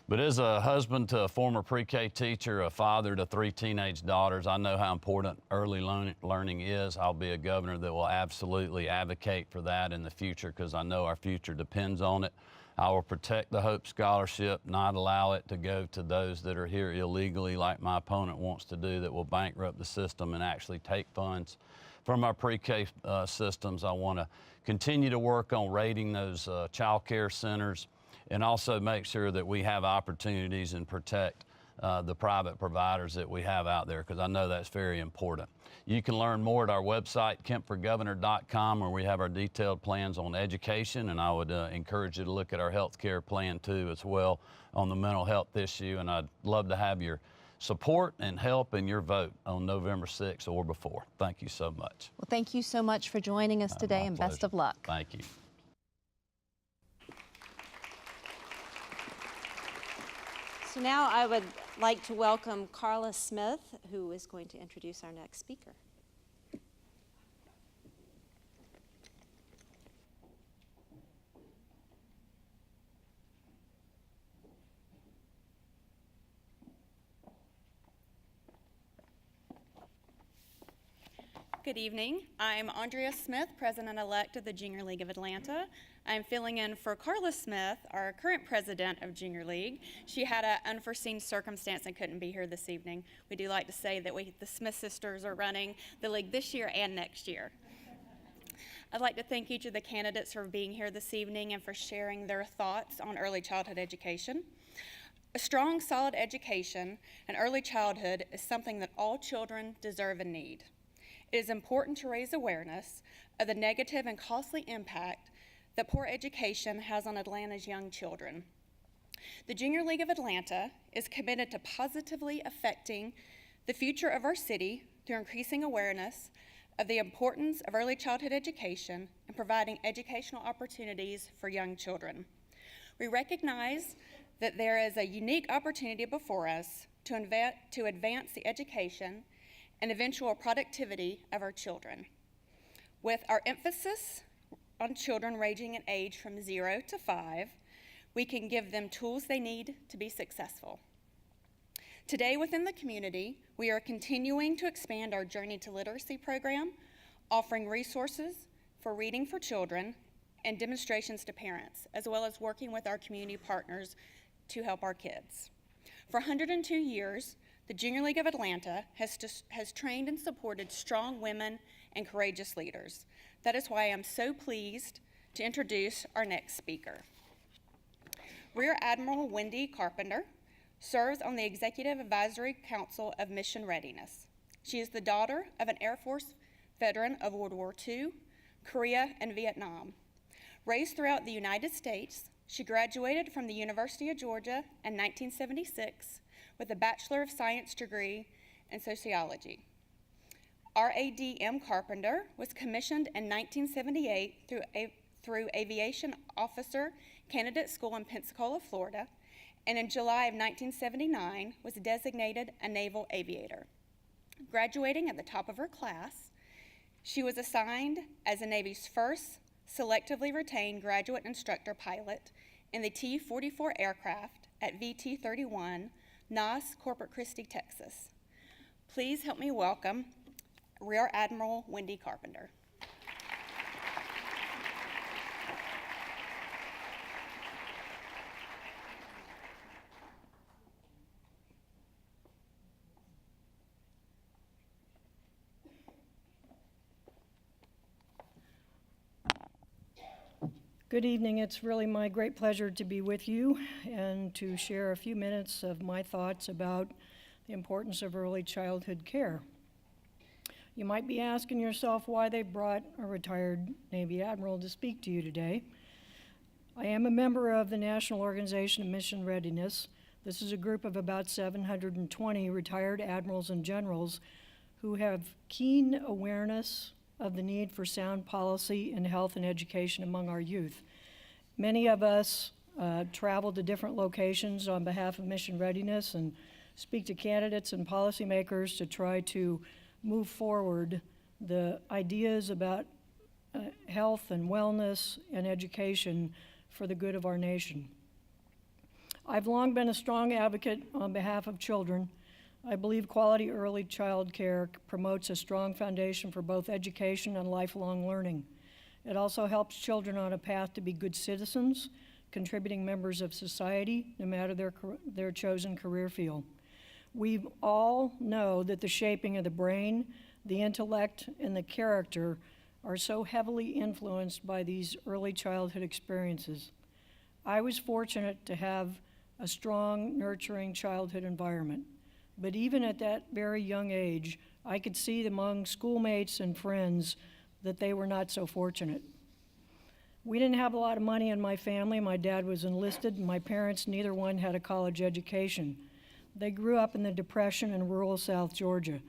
Speaker 20: But as a husband to a former pre-K teacher, a father to 3 teenage daughters, I know how important early learning is. I'll be a governor that will absolutely advocate for that in the future because I know our future depends on it. I will protect the Hope Scholarship, not allow it to go to those that are here illegally like my opponent wants to do, that will bankrupt the system and actually take funds from our pre-K systems. I want to continue to work on rating those child care centers and also make sure that we have opportunities and protect the private providers that we have out there, because I know that's very important. You can learn more at our website, kempforgovernor.com, where we have our detailed plans on education, and I would encourage you to look at our health care plan too as well on the mental health issue, and I'd love to have your support and help and your vote on November 6th or before. Thank you so much.
Speaker 21: Well, thank you so much for joining us today, and best of luck.
Speaker 20: Thank you.
Speaker 14: So now I would like to welcome Carla Smith, who is going to introduce our next speaker.
Speaker 5: Good evening. I'm Andrea Smith, President-elect of the Junior League of Atlanta. I'm filling in for Carla Smith, our current president of Junior League. She had an unforeseen circumstance and couldn't be here this evening. We do like to say that the Smith sisters are running the league this year and next year. I'd like to thank each of the candidates for being here this evening and for sharing their thoughts on early childhood education. A strong, solid education and early childhood is something that all children deserve and need. It is important to raise awareness of the negative and costly impact that poor education has on Atlanta's young children. The Junior League of Atlanta is committed to positively affecting the future of our city through increasing awareness of the importance of early childhood education and providing educational opportunities for young children. We recognize that there is a unique opportunity before us to advance the education and eventual productivity of our children. With our emphasis on children ranging in age from 0 to 5, we can give them tools they need to be successful. Today within the community, we are continuing to expand our Journey to Literacy program, offering resources for reading for children and demonstrations to parents, as well as working with our community partners to help our kids. For 102 years, the Junior League of Atlanta has trained and supported strong women and courageous leaders. That is why I'm so pleased to introduce our next speaker. Rear Admiral Wendy Carpenter serves on the Executive Advisory Council of Mission Readiness. She is the daughter of an Air Force veteran of World War II, Korea, and Vietnam. Raised throughout the United States, she graduated from the University of Georgia in 1976 with a Bachelor of Science degree in sociology. RADM Carpenter was commissioned in 1978 through Aviation Officer Candidate School in Pensacola, Florida, and in July of 1979 was designated a naval aviator. Graduating at the top of her class, she was assigned as the Navy's first selectively retained graduate instructor pilot in the T-44 aircraft at VT-31, NAS, Corpus Christi, Texas. Please help me welcome Rear Admiral Wendy Carpenter.
Speaker 22: Good evening. It's really my great pleasure to be with you and to share a few minutes of my thoughts about the importance of early childhood care. You might be asking yourself why they brought a retired Navy admiral to speak to you today. I am a member of the National Organization of Mission Readiness. This is a group of about 720 retired admirals and generals who have keen awareness of the need for sound policy in health and education among our youth. Many of us travel to different locations on behalf of Mission Readiness and speak to candidates and policymakers to try to move forward the ideas about health and wellness and education for the good of our nation. I've long been a strong advocate on behalf of children. I believe quality early child care promotes a strong foundation for both education and lifelong learning. It also helps children on a path to be good citizens, contributing members of society, no matter their chosen career field. We all know that the shaping of the brain, the intellect, and the character are so heavily influenced by these early childhood experiences. I was fortunate to have a strong, nurturing childhood environment. But even at that very young age, I could see among schoolmates and friends that they were not so fortunate. We didn't have a lot of money in my family. My dad was enlisted, and my parents, neither one had a college education. They grew up in the Depression in rural South Georgia,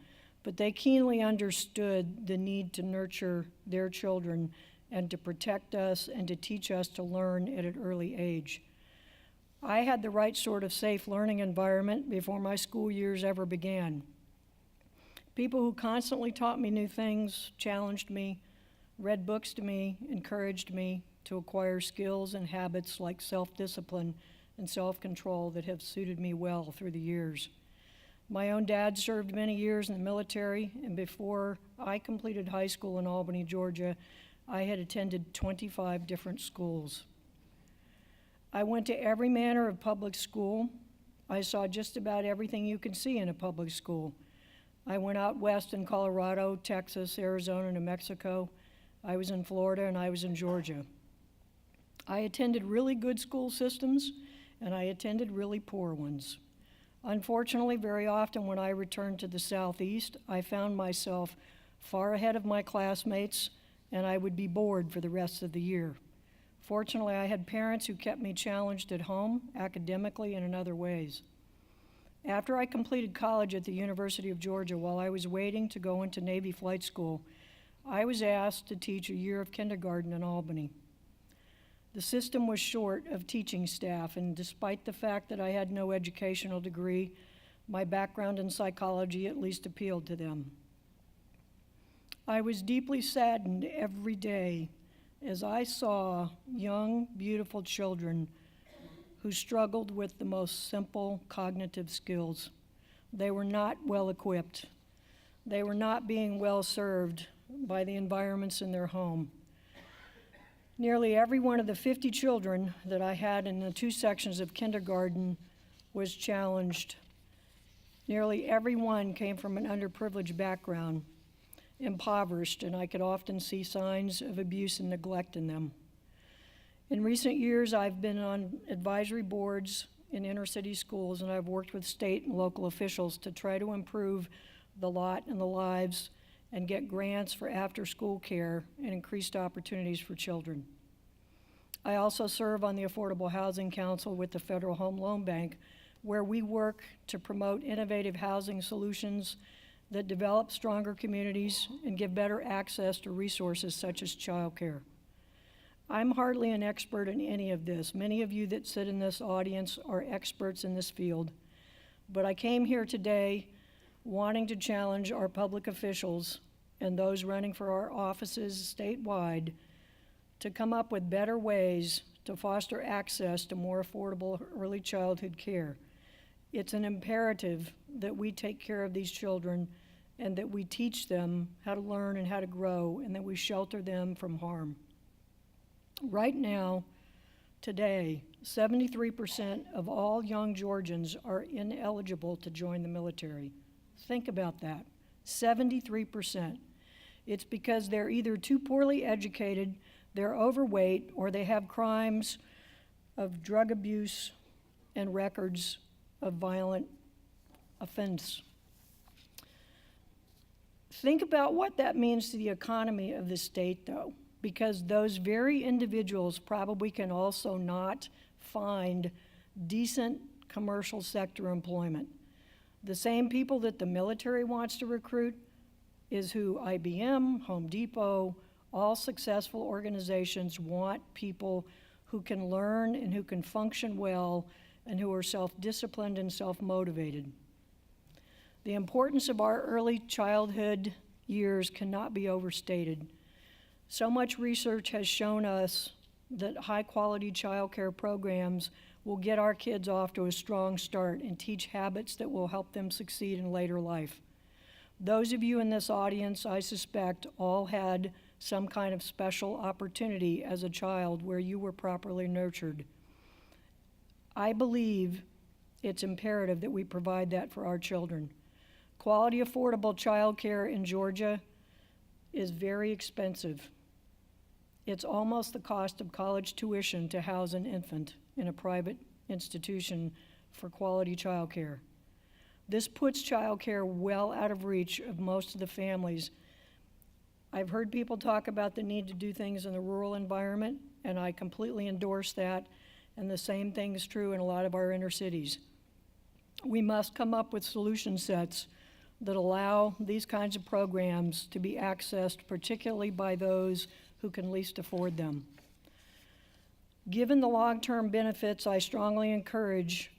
Speaker 22: but they keenly understood the need to nurture their children and to protect us and to teach us to learn at an early age. I had the right sort of safe learning environment before my school years ever began. People who constantly taught me new things, challenged me, read books to me, encouraged me to acquire skills and habits like self-discipline and self-control that have suited me well through the years. My own dad served many years in the military, and before I completed high school in Albany, Georgia, I had attended 25 different schools. I went to every manner of public school. I saw just about everything you can see in a public school. I went out west in Colorado, Texas, Arizona, New Mexico. I was in Florida, and I was in Georgia. I attended really good school systems, and I attended really poor ones. Unfortunately, very often when I returned to the Southeast, I found myself far ahead of my classmates, and I would be bored for the rest of the year. Fortunately, I had parents who kept me challenged at home, academically, and in other ways. After I completed college at the University of Georgia, while I was waiting to go into Navy flight school, I was asked to teach a year of kindergarten in Albany. The system was short of teaching staff, and despite the fact that I had no educational degree, my background in psychology at least appealed to them. I was deeply saddened every day as I saw young, beautiful children who struggled with the most simple cognitive skills. They were not well equipped. They were not being well served by the environments in their home. Nearly every one of the 50 children that I had in the 2 sections of kindergarten was challenged. Nearly every one came from an underprivileged background, impoverished, and I could often see signs of abuse and neglect in them. In recent years, I've been on advisory boards in inner city schools, and I've worked with state and local officials to try to improve the lot and the lives and get grants for after-school care and increased opportunities for children. I also serve on the Affordable Housing Council with the Federal Home Loan Bank, where we work to promote innovative housing solutions that develop stronger communities and give better access to resources such as childcare. I'm hardly an expert in any of this. Many of you that sit in this audience are experts in this field, but I came here today wanting to challenge our public officials and those running for our offices statewide to come up with better ways to foster access to more affordable early childhood care. It's an imperative that we take care of these children and that we teach them how to learn and how to grow, and that we shelter them from harm. Right now, today, 73% of all young Georgians are ineligible to join the military. Think about that, 73%. It's because they're either too poorly educated, they're overweight, or they have crimes of drug abuse and records of violent offense. Think about what that means to the economy of the state, though, because those very individuals probably can also not find decent commercial sector employment. The same people that the military wants to recruit is who IBM, Home Depot, all successful organizations want people who can learn and who can function well and who are self-disciplined and self-motivated. The importance of our early childhood years cannot be overstated. So much research has shown us that high-quality childcare programs will get our kids off to a strong start and teach habits that will help them succeed in later life. Those of you in this audience, I suspect, all had some kind of special opportunity as a child where you were properly nurtured. I believe it's imperative that we provide that for our children. Quality, affordable childcare in Georgia is very expensive. It's almost the cost of college tuition to house an infant in a private institution for quality childcare. This puts childcare well out of reach of most of the families. I've heard people talk about the need to do things in the rural environment, and I completely endorse that, and the same thing is true in a lot of our inner cities. We must come up with solution sets that allow these kinds of programs to be accessed, particularly by those who can least afford them. Given the long-term benefits, I strongly encourage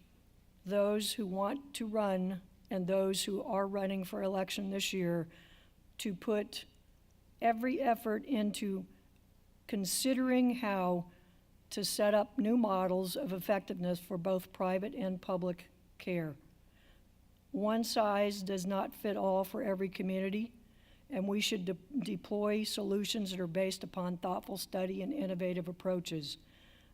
Speaker 22: those who want to run and those who are running for election this year to put every effort into considering how to set up new models of effectiveness for both private and public care. One size does not fit all for every community, and we should deploy solutions that are based upon thoughtful study and innovative approaches.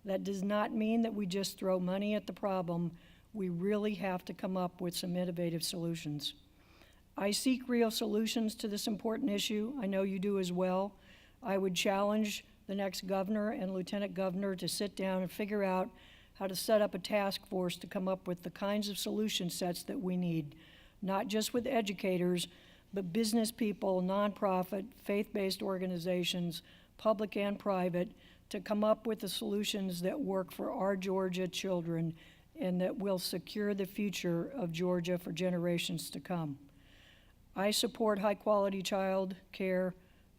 Speaker 22: That does not mean that we just throw money at the problem. We really have to come up with some innovative solutions. I seek real solutions to this important issue. I know you do as well. I would challenge the next governor and lieutenant governor to sit down and figure out how to set up a task force to come up with the kinds of solution sets that we need, not just with educators, but business people, nonprofit, faith-based organizations, public and private, to come up with the solutions that work for our Georgia children and that will secure the future of Georgia for generations to come. I support high-quality child care.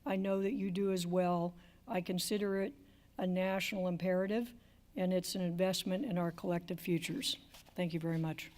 Speaker 22: I know that you do as well. I consider it a national imperative, and it's an investment in our collective futures. Thank you very much.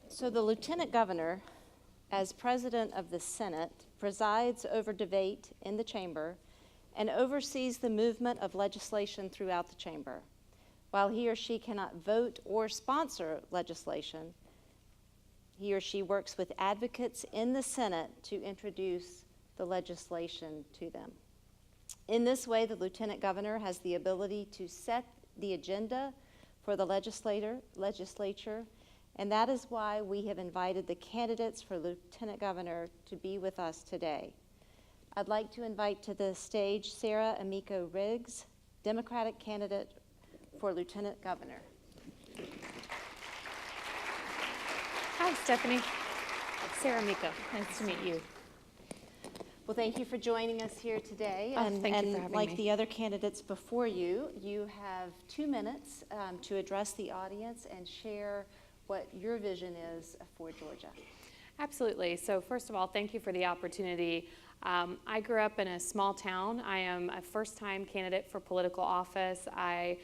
Speaker 14: So the Lieutenant Governor, as President of the Senate, presides over debate in the chamber and oversees the movement of legislation throughout the chamber. While he or she cannot vote or sponsor legislation, he or she works with advocates in the Senate to introduce the legislation to them. In this way, the Lieutenant Governor has the ability to set the agenda for the legislature, and that is why we have invited the candidates for Lieutenant Governor to be with us today. I'd like to invite to the stage Sarah Amico Riggs, Democratic candidate for Lieutenant Governor.
Speaker 4: Hi, Stephanie. Sarah Amico. Nice to meet you.
Speaker 14: Well, thank you for joining us here today.
Speaker 4: Thank you for having
Speaker 14: like
Speaker 4: me.
Speaker 14: the other candidates before you, you have 2 minutes to address the audience and share what your vision is for Georgia.
Speaker 4: Absolutely. So first of all, thank you for the opportunity. I grew up in a small town. I am a first-time candidate for political office. I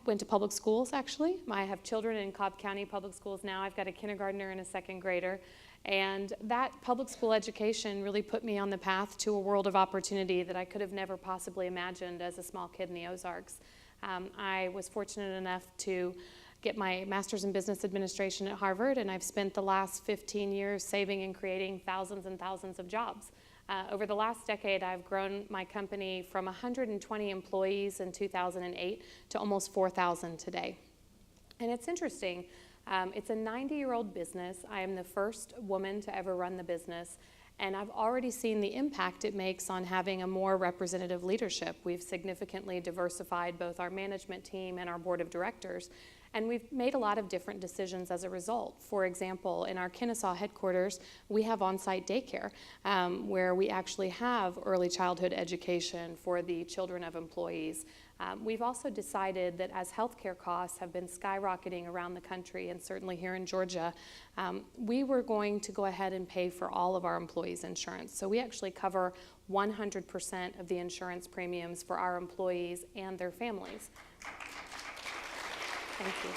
Speaker 4: went to public schools, actually. I have children in Cobb County public schools now. I've got a kindergartner and a second grader. And that public school education really put me on the path to a world of opportunity that I could have never possibly imagined as a small kid in the Ozarks. I was fortunate enough to get my master's in business administration at Harvard, and I've spent the last 15 years saving and creating thousands and thousands of jobs. Over the last decade, I've grown my company from 120 employees in 2008 to almost 4,000 today. And it's interesting. It's a 90-year-old business. I am the first woman to ever run the business, and I've already seen the impact it makes on having a more representative leadership. We've significantly diversified both our management team and our board of directors, and we've made a lot of different decisions as a result. For example, in our Kennesaw headquarters, we have on-site daycare, where we actually have early childhood education for the children of employees. We've also decided that as healthcare costs have been skyrocketing around the country, and certainly here in Georgia, we were going to go ahead and pay for all of our employees' insurance. So we actually cover 100% of the insurance premiums for our employees and their families. Thank you.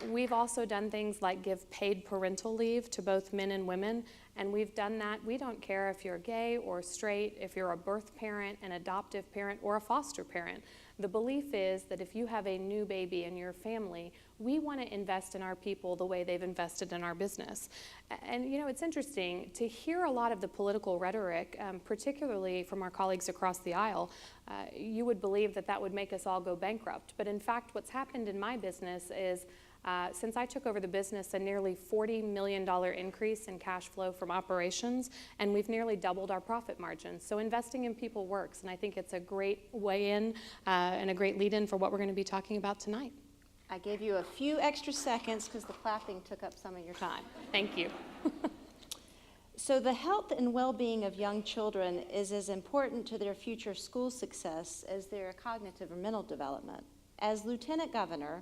Speaker 4: We've also done things like give paid parental leave to both men and women, and we've done that. We don't care if you're gay or straight, if you're a birth parent, an adoptive parent, or a foster parent. The belief is that if you have a new baby in your family, we want to invest in our people the way they've invested in our business. And you know, it's interesting to hear a lot of the political rhetoric, particularly from our colleagues across the aisle. You would believe that that would make us all go bankrupt. But in fact, what's happened in my business is since I took over the business, a nearly $40 million increase in cash flow from operations, and we've nearly doubled our profit margins. So investing in people works, and I think it's a great way in and a great lead-in for what we're going to be talking about tonight.
Speaker 14: I gave you a few extra seconds because the clapping took up some of your time.
Speaker 4: Thank you.
Speaker 14: So the health and well-being of young children is as important to their future school success as their cognitive or mental development. As Lieutenant Governor,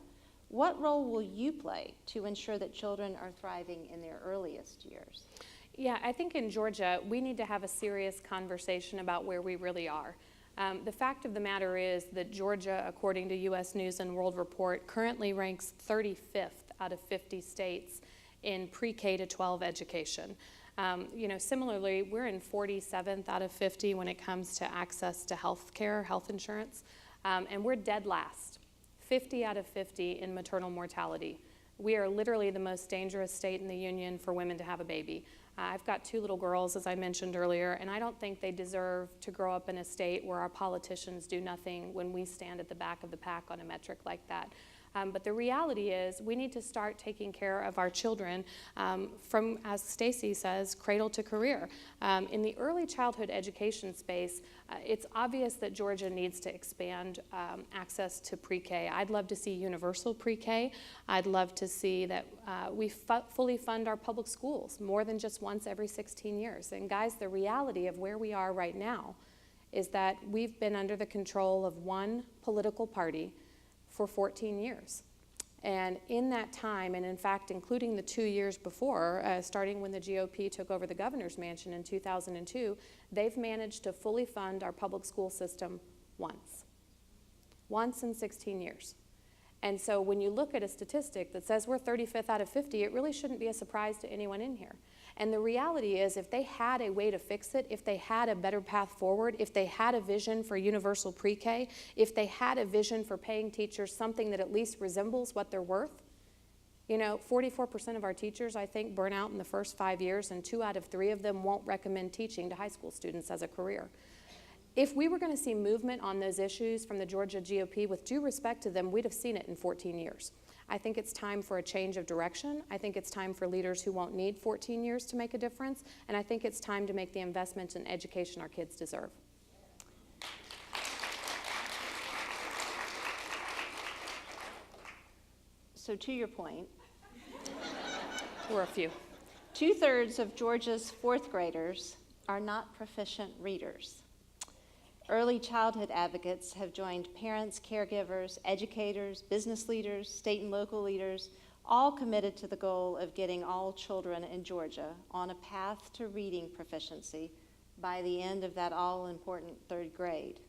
Speaker 14: what role will you play to ensure that children are thriving in their earliest years?
Speaker 4: Yeah, I think in Georgia, we need to have a serious conversation about where we really are. The fact of the matter is that Georgia, according to U.S. News and World Report, currently ranks 35th out of 50 states in pre-K to 12 education. Similarly, we're in 47th out of 50 when it comes to access to health care, health insurance, and we're dead last, 50 out of 50 in maternal mortality. We are literally the most dangerous state in the union for women to have a baby. I've got 2 little girls, as I mentioned earlier, and I don't think they deserve to grow up in a state where our politicians do nothing when we stand at the back of the pack on a metric like that. But the reality is we need to start taking care of our children from, as Stacy says, cradle to career. In the early childhood education space, it's obvious that Georgia needs to expand access to pre-K. I'd love to see universal pre-K. I'd love to see that we fully fund our public schools more than just once every 16 years. And guys, the reality of where we are right now is that we've been under the control of one political party for 14 years. And in that time, and in fact, including the 2 years before, starting when the GOP took over the governor's mansion in 2002, they've managed to fully fund our public school system once in 16 years. And so when you look at a statistic that says we're 35th out of 50, it really shouldn't be a surprise to anyone in here. And the reality is, if they had a way to fix it, if they had a better path forward, if they had a vision for universal pre-K, if they had a vision for paying teachers something that at least resembles what they're worth, 44% of our teachers, I think, burn out in the first 5 years, and 2 out of 3 of them won't recommend teaching to high school students as a career. If we were going to see movement on those issues from the Georgia GOP, with due respect to them, we'd have seen it in 14 years. I think it's time for a change of direction. I think it's time for leaders who won't need 14 years to make a difference. And I think it's time to make the investment in education our kids deserve.
Speaker 14: So to your point,
Speaker 4: we're a few.
Speaker 14: 2/3 of Georgia's 4th graders are not proficient readers. Early childhood advocates have joined parents, caregivers, educators, business leaders, state and local leaders, all committed to the goal of getting all children in Georgia on a path to reading proficiency by the end of that all-important 3rd grade.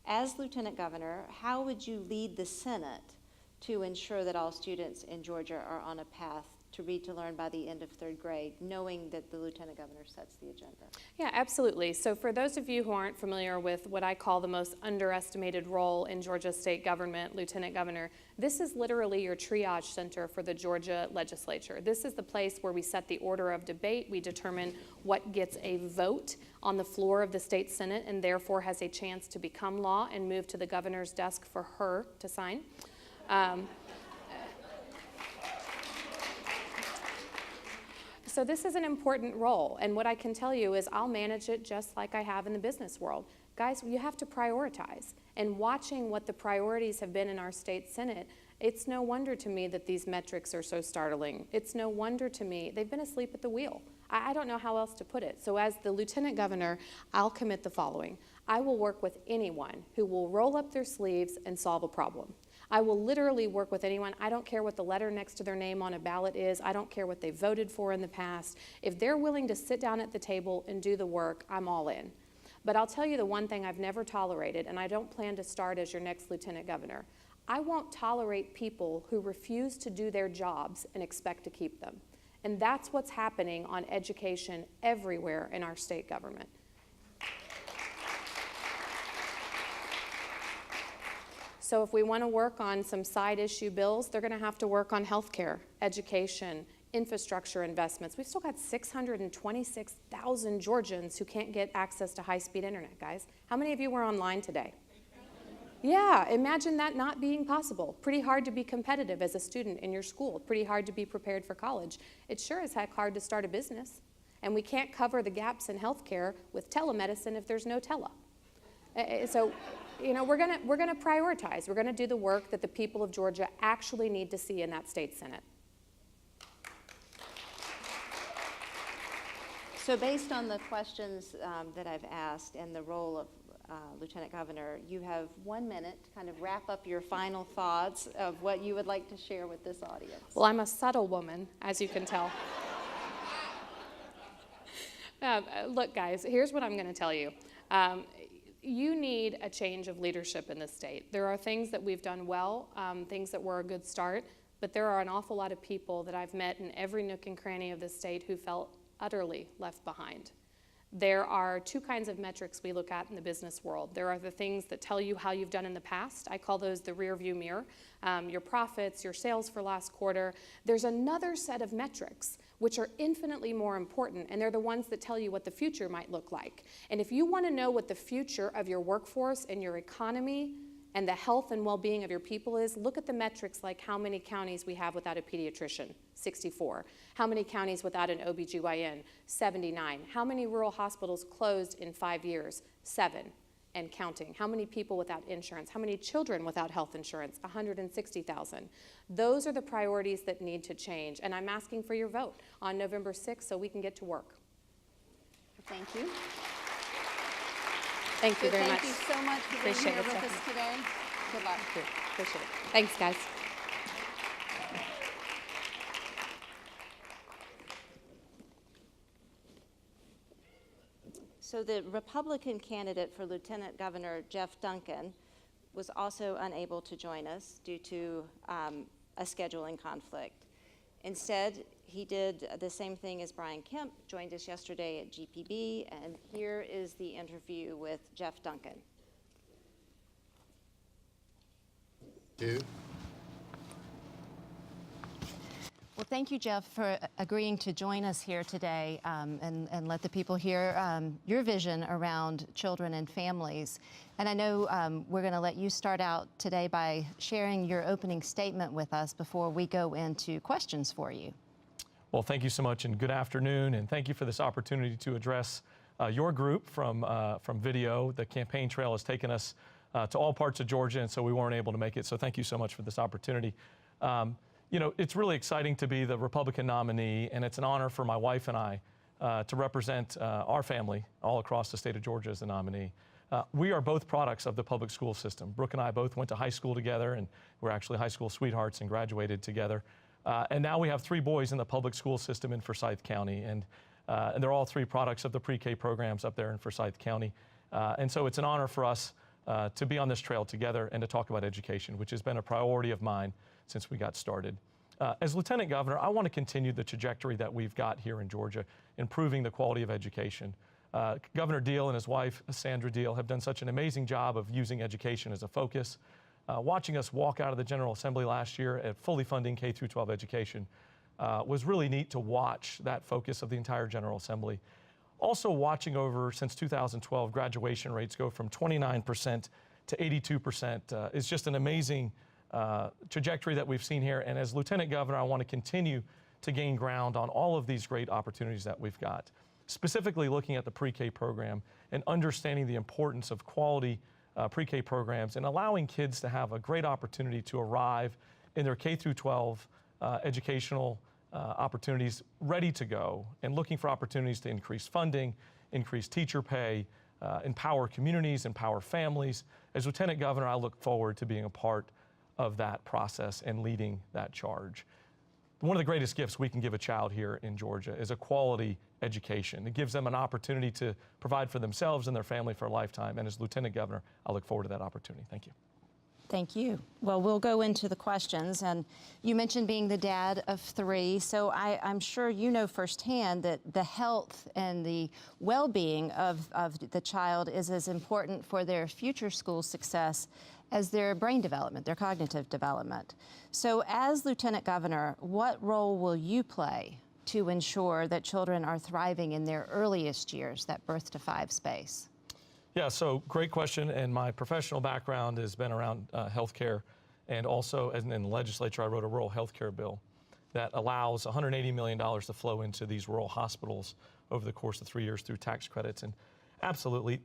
Speaker 14: As Lieutenant Governor, how would you lead the Senate to ensure that all students in Georgia are on a path to read to learn by the end of 3rd grade, knowing that the Lieutenant Governor sets the agenda?
Speaker 4: Yeah, absolutely. So for those of you who aren't familiar with what I call the most underestimated role in Georgia state government, Lieutenant Governor, this is literally your triage center for the Georgia legislature. This is the place where we set the order of debate. We determine what gets a vote on the floor of the state Senate and therefore has a chance to become law and move to the governor's desk for her to sign. So this is an important role, and what I can tell you is I'll manage it just like I have in the business world. Guys, you have to prioritize, and watching what the priorities have been in our state Senate, it's no wonder to me that these metrics are so startling. It's no wonder to me, they've been asleep at the wheel. I don't know how else to put it. So as the Lieutenant Governor, I'll commit the following. I will work with anyone who will roll up their sleeves and solve a problem. I will literally work with anyone. I don't care what the letter next to their name on a ballot is. I don't care what they voted for in the past. If they're willing to sit down at the table and do the work, I'm all in. But I'll tell you the one thing I've never tolerated, and I don't plan to start as your next Lieutenant Governor. I won't tolerate people who refuse to do their jobs and expect to keep them. And that's what's happening on education everywhere in our state government. So if we want to work on some side issue bills, they're going to have to work on healthcare, education, infrastructure investments. We've still got 626,000 Georgians who can't get access to high-speed internet, guys. How many of you were online today? Yeah, imagine that not being possible. Pretty hard to be competitive as a student in your school. Pretty hard to be prepared for college. It's sure as heck hard to start a business. And we can't cover the gaps in healthcare with telemedicine if there's no tele. So, we're gonna prioritize. We're gonna do the work that the people of Georgia actually need to see in that state Senate.
Speaker 14: So based on the questions that I've asked and the role of Lieutenant Governor, you have 1 minute to kind of wrap up your final thoughts of what you would like to share with this audience.
Speaker 4: Well, I'm a subtle woman, as you can tell. Look, guys, here's what I'm going to tell you. you need a change of leadership in the state. There are things that we've done well, things that were a good start, but there are an awful lot of people that I've met in every nook and cranny of the state who felt utterly left behind. There are two kinds of metrics we look at in the business world. There are the things that tell you how you've done in the past. I call those the rear view mirror. Your profits, your sales for last quarter. There's another set of metrics which are infinitely more important, and they're the ones that tell you what the future might look like. And if you want to know what the future of your workforce and your economy and the health and well-being of your people is, look at the metrics like how many counties we have without a pediatrician, 64. How many counties without an OBGYN, 79. How many rural hospitals closed in 5 years, 7 and counting. How many people without insurance? How many children without health insurance, 160,000. Those are the priorities that need to change, and I'm asking for your vote on November 6th so we can get to work.
Speaker 14: Thank you.
Speaker 4: Thank you very much.
Speaker 14: Thank you so much for being
Speaker 4: Appreciate
Speaker 14: here
Speaker 4: it,
Speaker 14: with
Speaker 4: Stephanie.
Speaker 14: us today. Good luck.
Speaker 4: Thank you. Appreciate it. Thanks, guys.
Speaker 14: So the Republican candidate for Lieutenant Governor, Jeff Duncan, was also unable to join us due to a scheduling conflict. Instead, he did the same thing as Brian Kemp, joined us yesterday at GPB, and here is the interview with Jeff Duncan.
Speaker 21: Well, thank you, Jeff, for agreeing to join us here today and let the people hear your vision around children and families. And I know we're going to let you start out today by sharing your opening statement with us before we go into questions for you.
Speaker 6: Well, thank you so much, and good afternoon, and thank you for this opportunity to address your group from video. The campaign trail has taken us to all parts of Georgia, and so we weren't able to make it, so thank you so much for this opportunity. You know, it's really exciting to be the Republican nominee, and it's an honor for my wife and I to represent our family all across the state of Georgia as the nominee. We are both products of the public school system. Brooke and I both went to high school together, and we're actually high school sweethearts and graduated together. And now we have 3 boys in the public school system in Forsyth County, and they're all 3 products of the pre-K programs up there in Forsyth County. And so it's an honor for us to be on this trail together and to talk about education, which has been a priority of mine since we got started. As Lieutenant Governor, I want to continue the trajectory that we've got here in Georgia, improving the quality of education. Governor Deal and his wife, Sandra Deal, have done such an amazing job of using education as a focus. Watching us walk out of the General Assembly last year at fully funding K-12 education was really neat to watch that focus of the entire General Assembly. Also watching over, since 2012, graduation rates go from 29% to 82% is just an amazing trajectory that we've seen here. And as Lieutenant Governor, I want to continue to gain ground on all of these great opportunities that we've got, specifically looking at the pre-K program and understanding the importance of quality pre-K programs and allowing kids to have a great opportunity to arrive in their K-12 educational opportunities ready to go, and looking for opportunities to increase funding, increase teacher pay, empower communities, empower families. As Lieutenant Governor, I look forward to being a part of that process and leading that charge. One of the greatest gifts we can give a child here in Georgia is a quality education. It gives them an opportunity to provide for themselves and their family for a lifetime. And as Lieutenant Governor, I look forward to that opportunity. Thank you.
Speaker 21: Thank you. Well, we'll go into the questions. And you mentioned being the dad of 3, so I'm sure you know firsthand that the health and the well-being of the child is as important for their future school success as their brain development, their cognitive development. So as Lieutenant Governor, what role will you play to ensure that children are thriving in their earliest years, that birth to 5 space?
Speaker 6: Yeah, so great question, and my professional background has been around healthcare, and also in the legislature I wrote a rural healthcare bill that allows $180 million to flow into these rural hospitals over the course of 3 years through tax credits. And absolutely,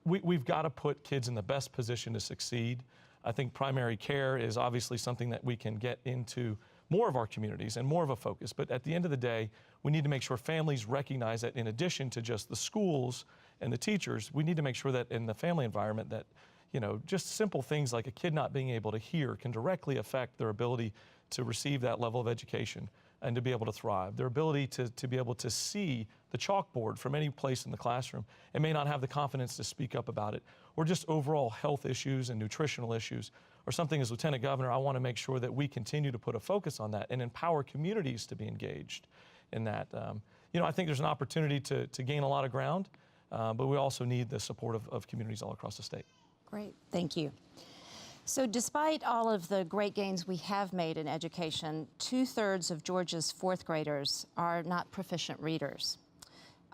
Speaker 6: we've got to put kids in the best position to succeed. I think primary care is obviously something that we can get into more of our communities and more of a focus, but at the end of the day, we need to make sure families recognize that in addition to just the schools and the teachers, we need to make sure that in the family environment that, you know, just simple things like a kid not being able to hear can directly affect their ability to receive that level of education. and to be able to thrive. Their ability to be able to see the chalkboard from any place in the classroom and may not have the confidence to speak up about it, or just overall health issues and nutritional issues, or something as Lieutenant Governor, I want to make sure that we continue to put a focus on that and empower communities to be engaged in that. I think there's an opportunity to gain a lot of ground, but we also need the support of communities all across the state.
Speaker 21: Great, thank you. So despite all of the great gains we have made in education, 2/3 of Georgia's fourth graders are not proficient readers.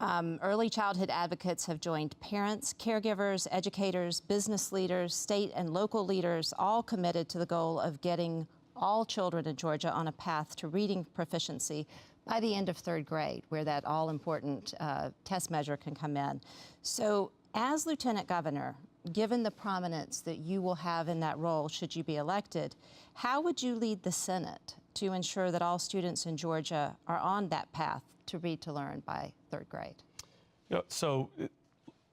Speaker 21: Early childhood advocates have joined parents, caregivers, educators, business leaders, state and local leaders, all committed to the goal of getting all children in Georgia on a path to reading proficiency by the end of third grade, where that all-important test measure can come in. So as Lieutenant Governor, given the prominence that you will have in that role should you be elected, how would you lead the Senate to ensure that all students in Georgia are on that path to read to learn by third grade?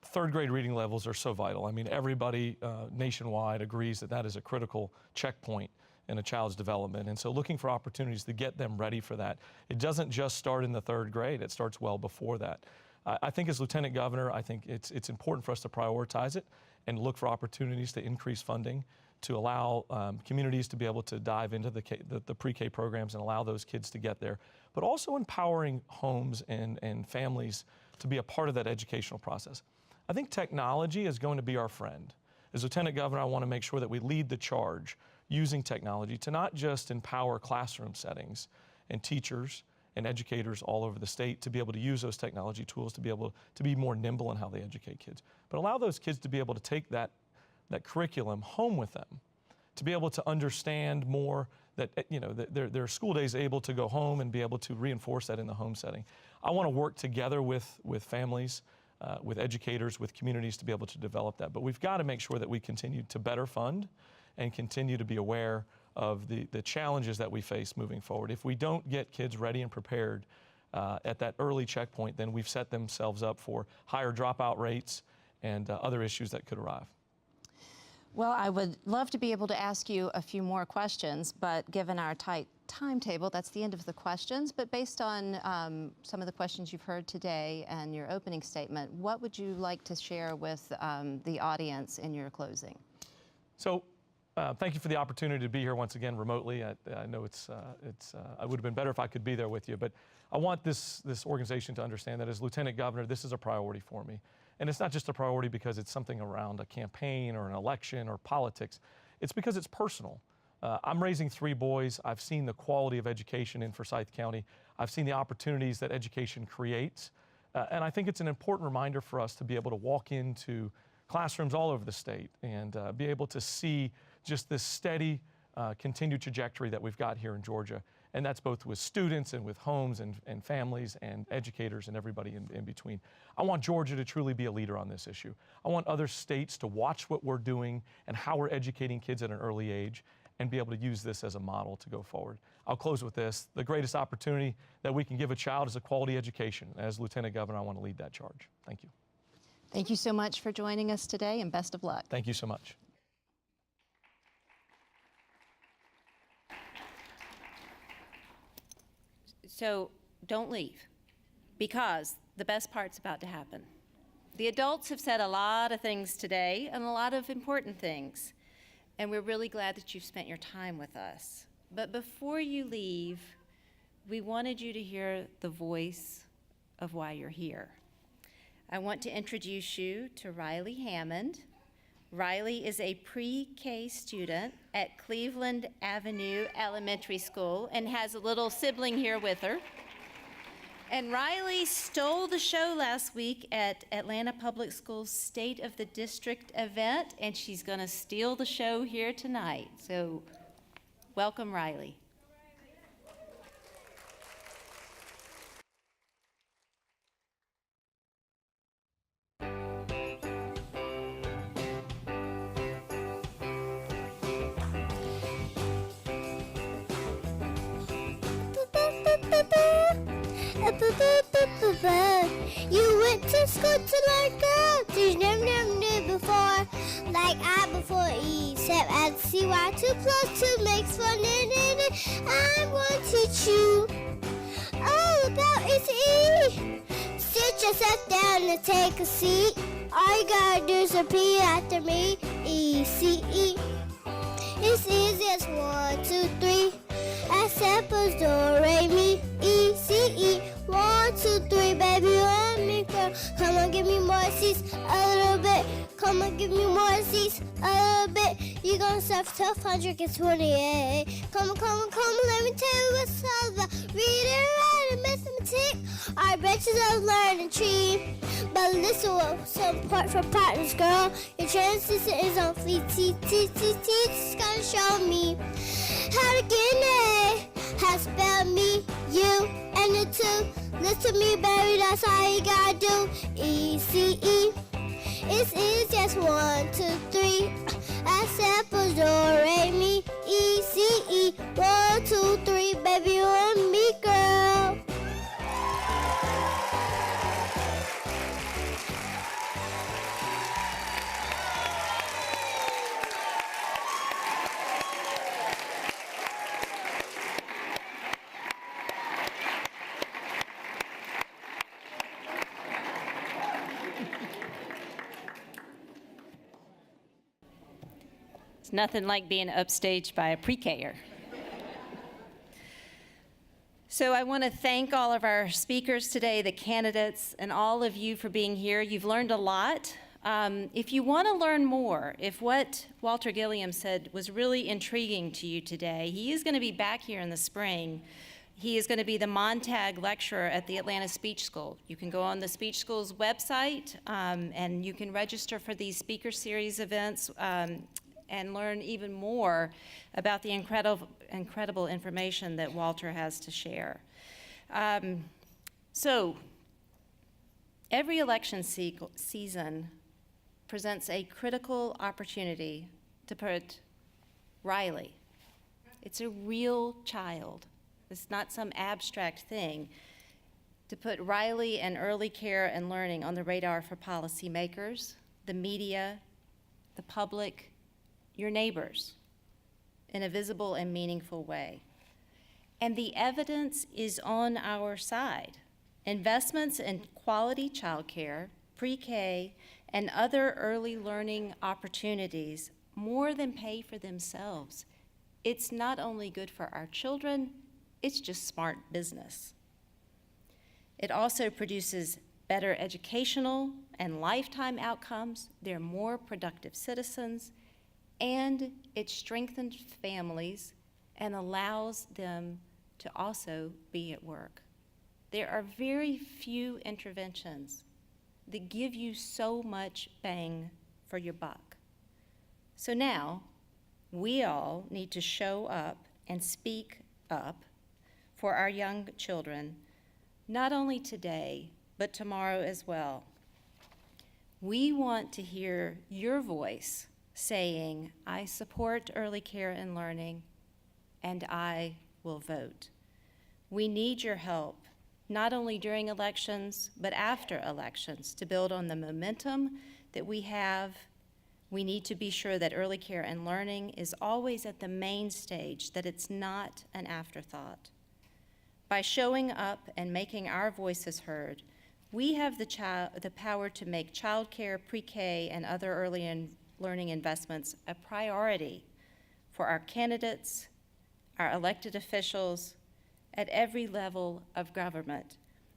Speaker 6: Third grade reading levels are so vital. I mean, everybody nationwide agrees that that is a critical checkpoint in a child's development. And so looking for opportunities to get them ready for that. It doesn't just start in the third grade, it starts well before that. I think as Lieutenant Governor, I think it's important for us to prioritize it and look for opportunities to increase funding to allow communities to be able to dive into the pre-K programs and allow those kids to get there, but also empowering homes and families to be a part of that educational process. I think technology is going to be our friend. As Lieutenant Governor, I want to make sure that we lead the charge using technology to not just empower classroom settings and teachers and educators all over the state to be able to use those technology tools to be able to be more nimble in how they educate kids, but allow those kids to be able to take that curriculum home with them, to be able to understand more that their school day is able to go home and be able to reinforce that in the home setting. I want to work together with families, with educators, with communities to be able to develop that, but we've got to make sure that we continue to better fund and continue to be aware of the challenges that we face moving forward. If we don't get kids ready and prepared at that early checkpoint, then we've set themselves up for higher dropout rates and other issues that could arrive.
Speaker 21: Well, I would love to be able to ask you a few more questions, but given our tight timetable, that's the end of the questions. But based on some of the questions you've heard today and your opening statement, what would you like to share with the audience in your closing?
Speaker 6: So, thank you for the opportunity to be here once again remotely. I know it would have been better if I could be there with you, but I want this organization to understand that as Lieutenant Governor, this is a priority for me. And it's not just a priority because it's something around a campaign or an election or politics. It's because it's personal. I'm raising 3 boys. I've seen the quality of education in Forsyth County. I've seen the opportunities that education creates. And I think it's an important reminder for us to be able to walk into classrooms all over the state and be able to see just this steady, continued trajectory that we've got here in Georgia. And that's both with students and with homes and families and educators and everybody in between. I want Georgia to truly be a leader on this issue. I want other states to watch what we're doing and how we're educating kids at an early age and be able to use this as a model to go forward. I'll close with this. The greatest opportunity that we can give a child is a quality education. As Lieutenant Governor, I want to lead that charge. Thank you.
Speaker 21: Thank you so much for joining us today, and best of luck.
Speaker 6: Thank you so much.
Speaker 14: So don't leave, because the best part's about to happen. The adults have said a lot of things today and a lot of important things, and we're really glad that you've spent your time with us. But before you leave, we wanted you to hear the voice of why you're here. I want to introduce you to Riley Hammond. Riley is a pre-K student at Cleveland Avenue Elementary School and has a little sibling here with her. And Riley stole the show last week at Atlanta Public Schools' State of the District event, and she's gonna steal the show here tonight. So welcome, Riley.
Speaker 13: You went to school to learn girls, there's never before. like I before E. Except add CY 2 plus 2 makes 4. I'm going to teach you all about its E. Sit yourself down and take a seat. All you gotta do is repeat after me. E, C, E. It's easy as 1, 2, 3. Examples, do, re, mi, E, C, E. 1, 2, 3, baby, let me girl. Come on, give me more seats, a little bit. Come on, give me more seats, a little bit. You gonna serve 1,228. Come on, let me tell you what's all about. Reading, writing, mathematics. Our branches of learning tree. But listen what's important for partners, girl. Your transition is on fleek. Teacher's gonna show me how to get an A, how to spell me, you, and the 2. Listen to me, baby, that's all you gotta do. E, C, E. It's easy, just 1, 2, 3. Examples, do, re, mi, E, C, E. 1, 2, 3, baby, you and me, girl.
Speaker 2: It's nothing like being upstaged by a pre-Ker. So I want to thank all of our speakers today, the candidates, and all of you for being here. You've learned a lot. If you want to learn more, if what Walter Gilliam said was really intriguing to you today, he is going to be back here in the spring. He is going to be the Montag lecturer at the Atlanta Speech School. You can go on the Speech School's website and you can register for these speaker series events and learn even more about the incredible information that Walter has to share. So every election season presents a critical opportunity to put Riley, it's a real child, it's not some abstract thing, to put Riley and early care and learning on the radar for policymakers, the media, the public, your neighbors, in a visible and meaningful way. And the evidence is on our side. Investments in quality childcare, pre-K, and other early learning opportunities more than pay for themselves. It's not only good for our children, it's just smart business. It also produces better educational and lifetime outcomes. They're more productive citizens, and it strengthens families and allows them to also be at work. There are very few interventions that give you so much bang for your buck. So now, we all need to show up and speak up for our young children, not only today, but tomorrow as well. We want to hear your voice saying, I support early care and learning, and I will vote. We need your help, not only during elections, but after elections, to build on the momentum that we have. We need to be sure that early care and learning is always at the main stage, that it's not an afterthought. By showing up and making our voices heard, we have the power to make childcare, pre-K, and other early learning investments a priority for our candidates, our elected officials, at every level of government.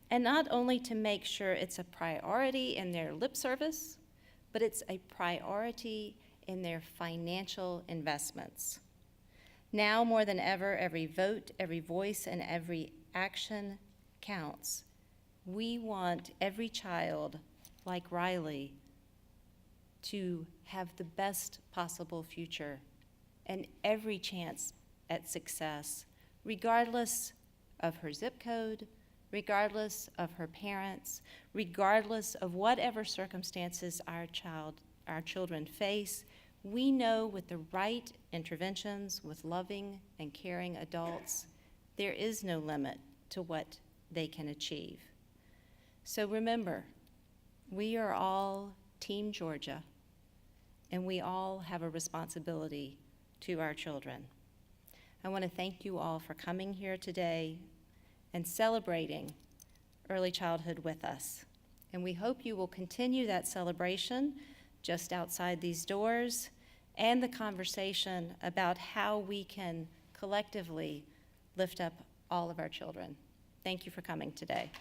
Speaker 2: And not only to make sure it's a priority in their lip service, but it's a priority in their financial investments. Now more than ever, every vote, every voice, and every action counts. We want every child like Riley to have the best possible future and every chance at success, regardless of her zip code, regardless of her parents, regardless of whatever circumstances our children face. We know with the right interventions, with loving and caring adults, there is no limit to what they can achieve. So remember, we are all Team Georgia, and we all have a responsibility to our children. I want to thank you all for coming here today and celebrating early childhood with us. And we hope you will continue that celebration just outside these doors and the conversation about how we can collectively lift up all of our children. Thank you for coming today.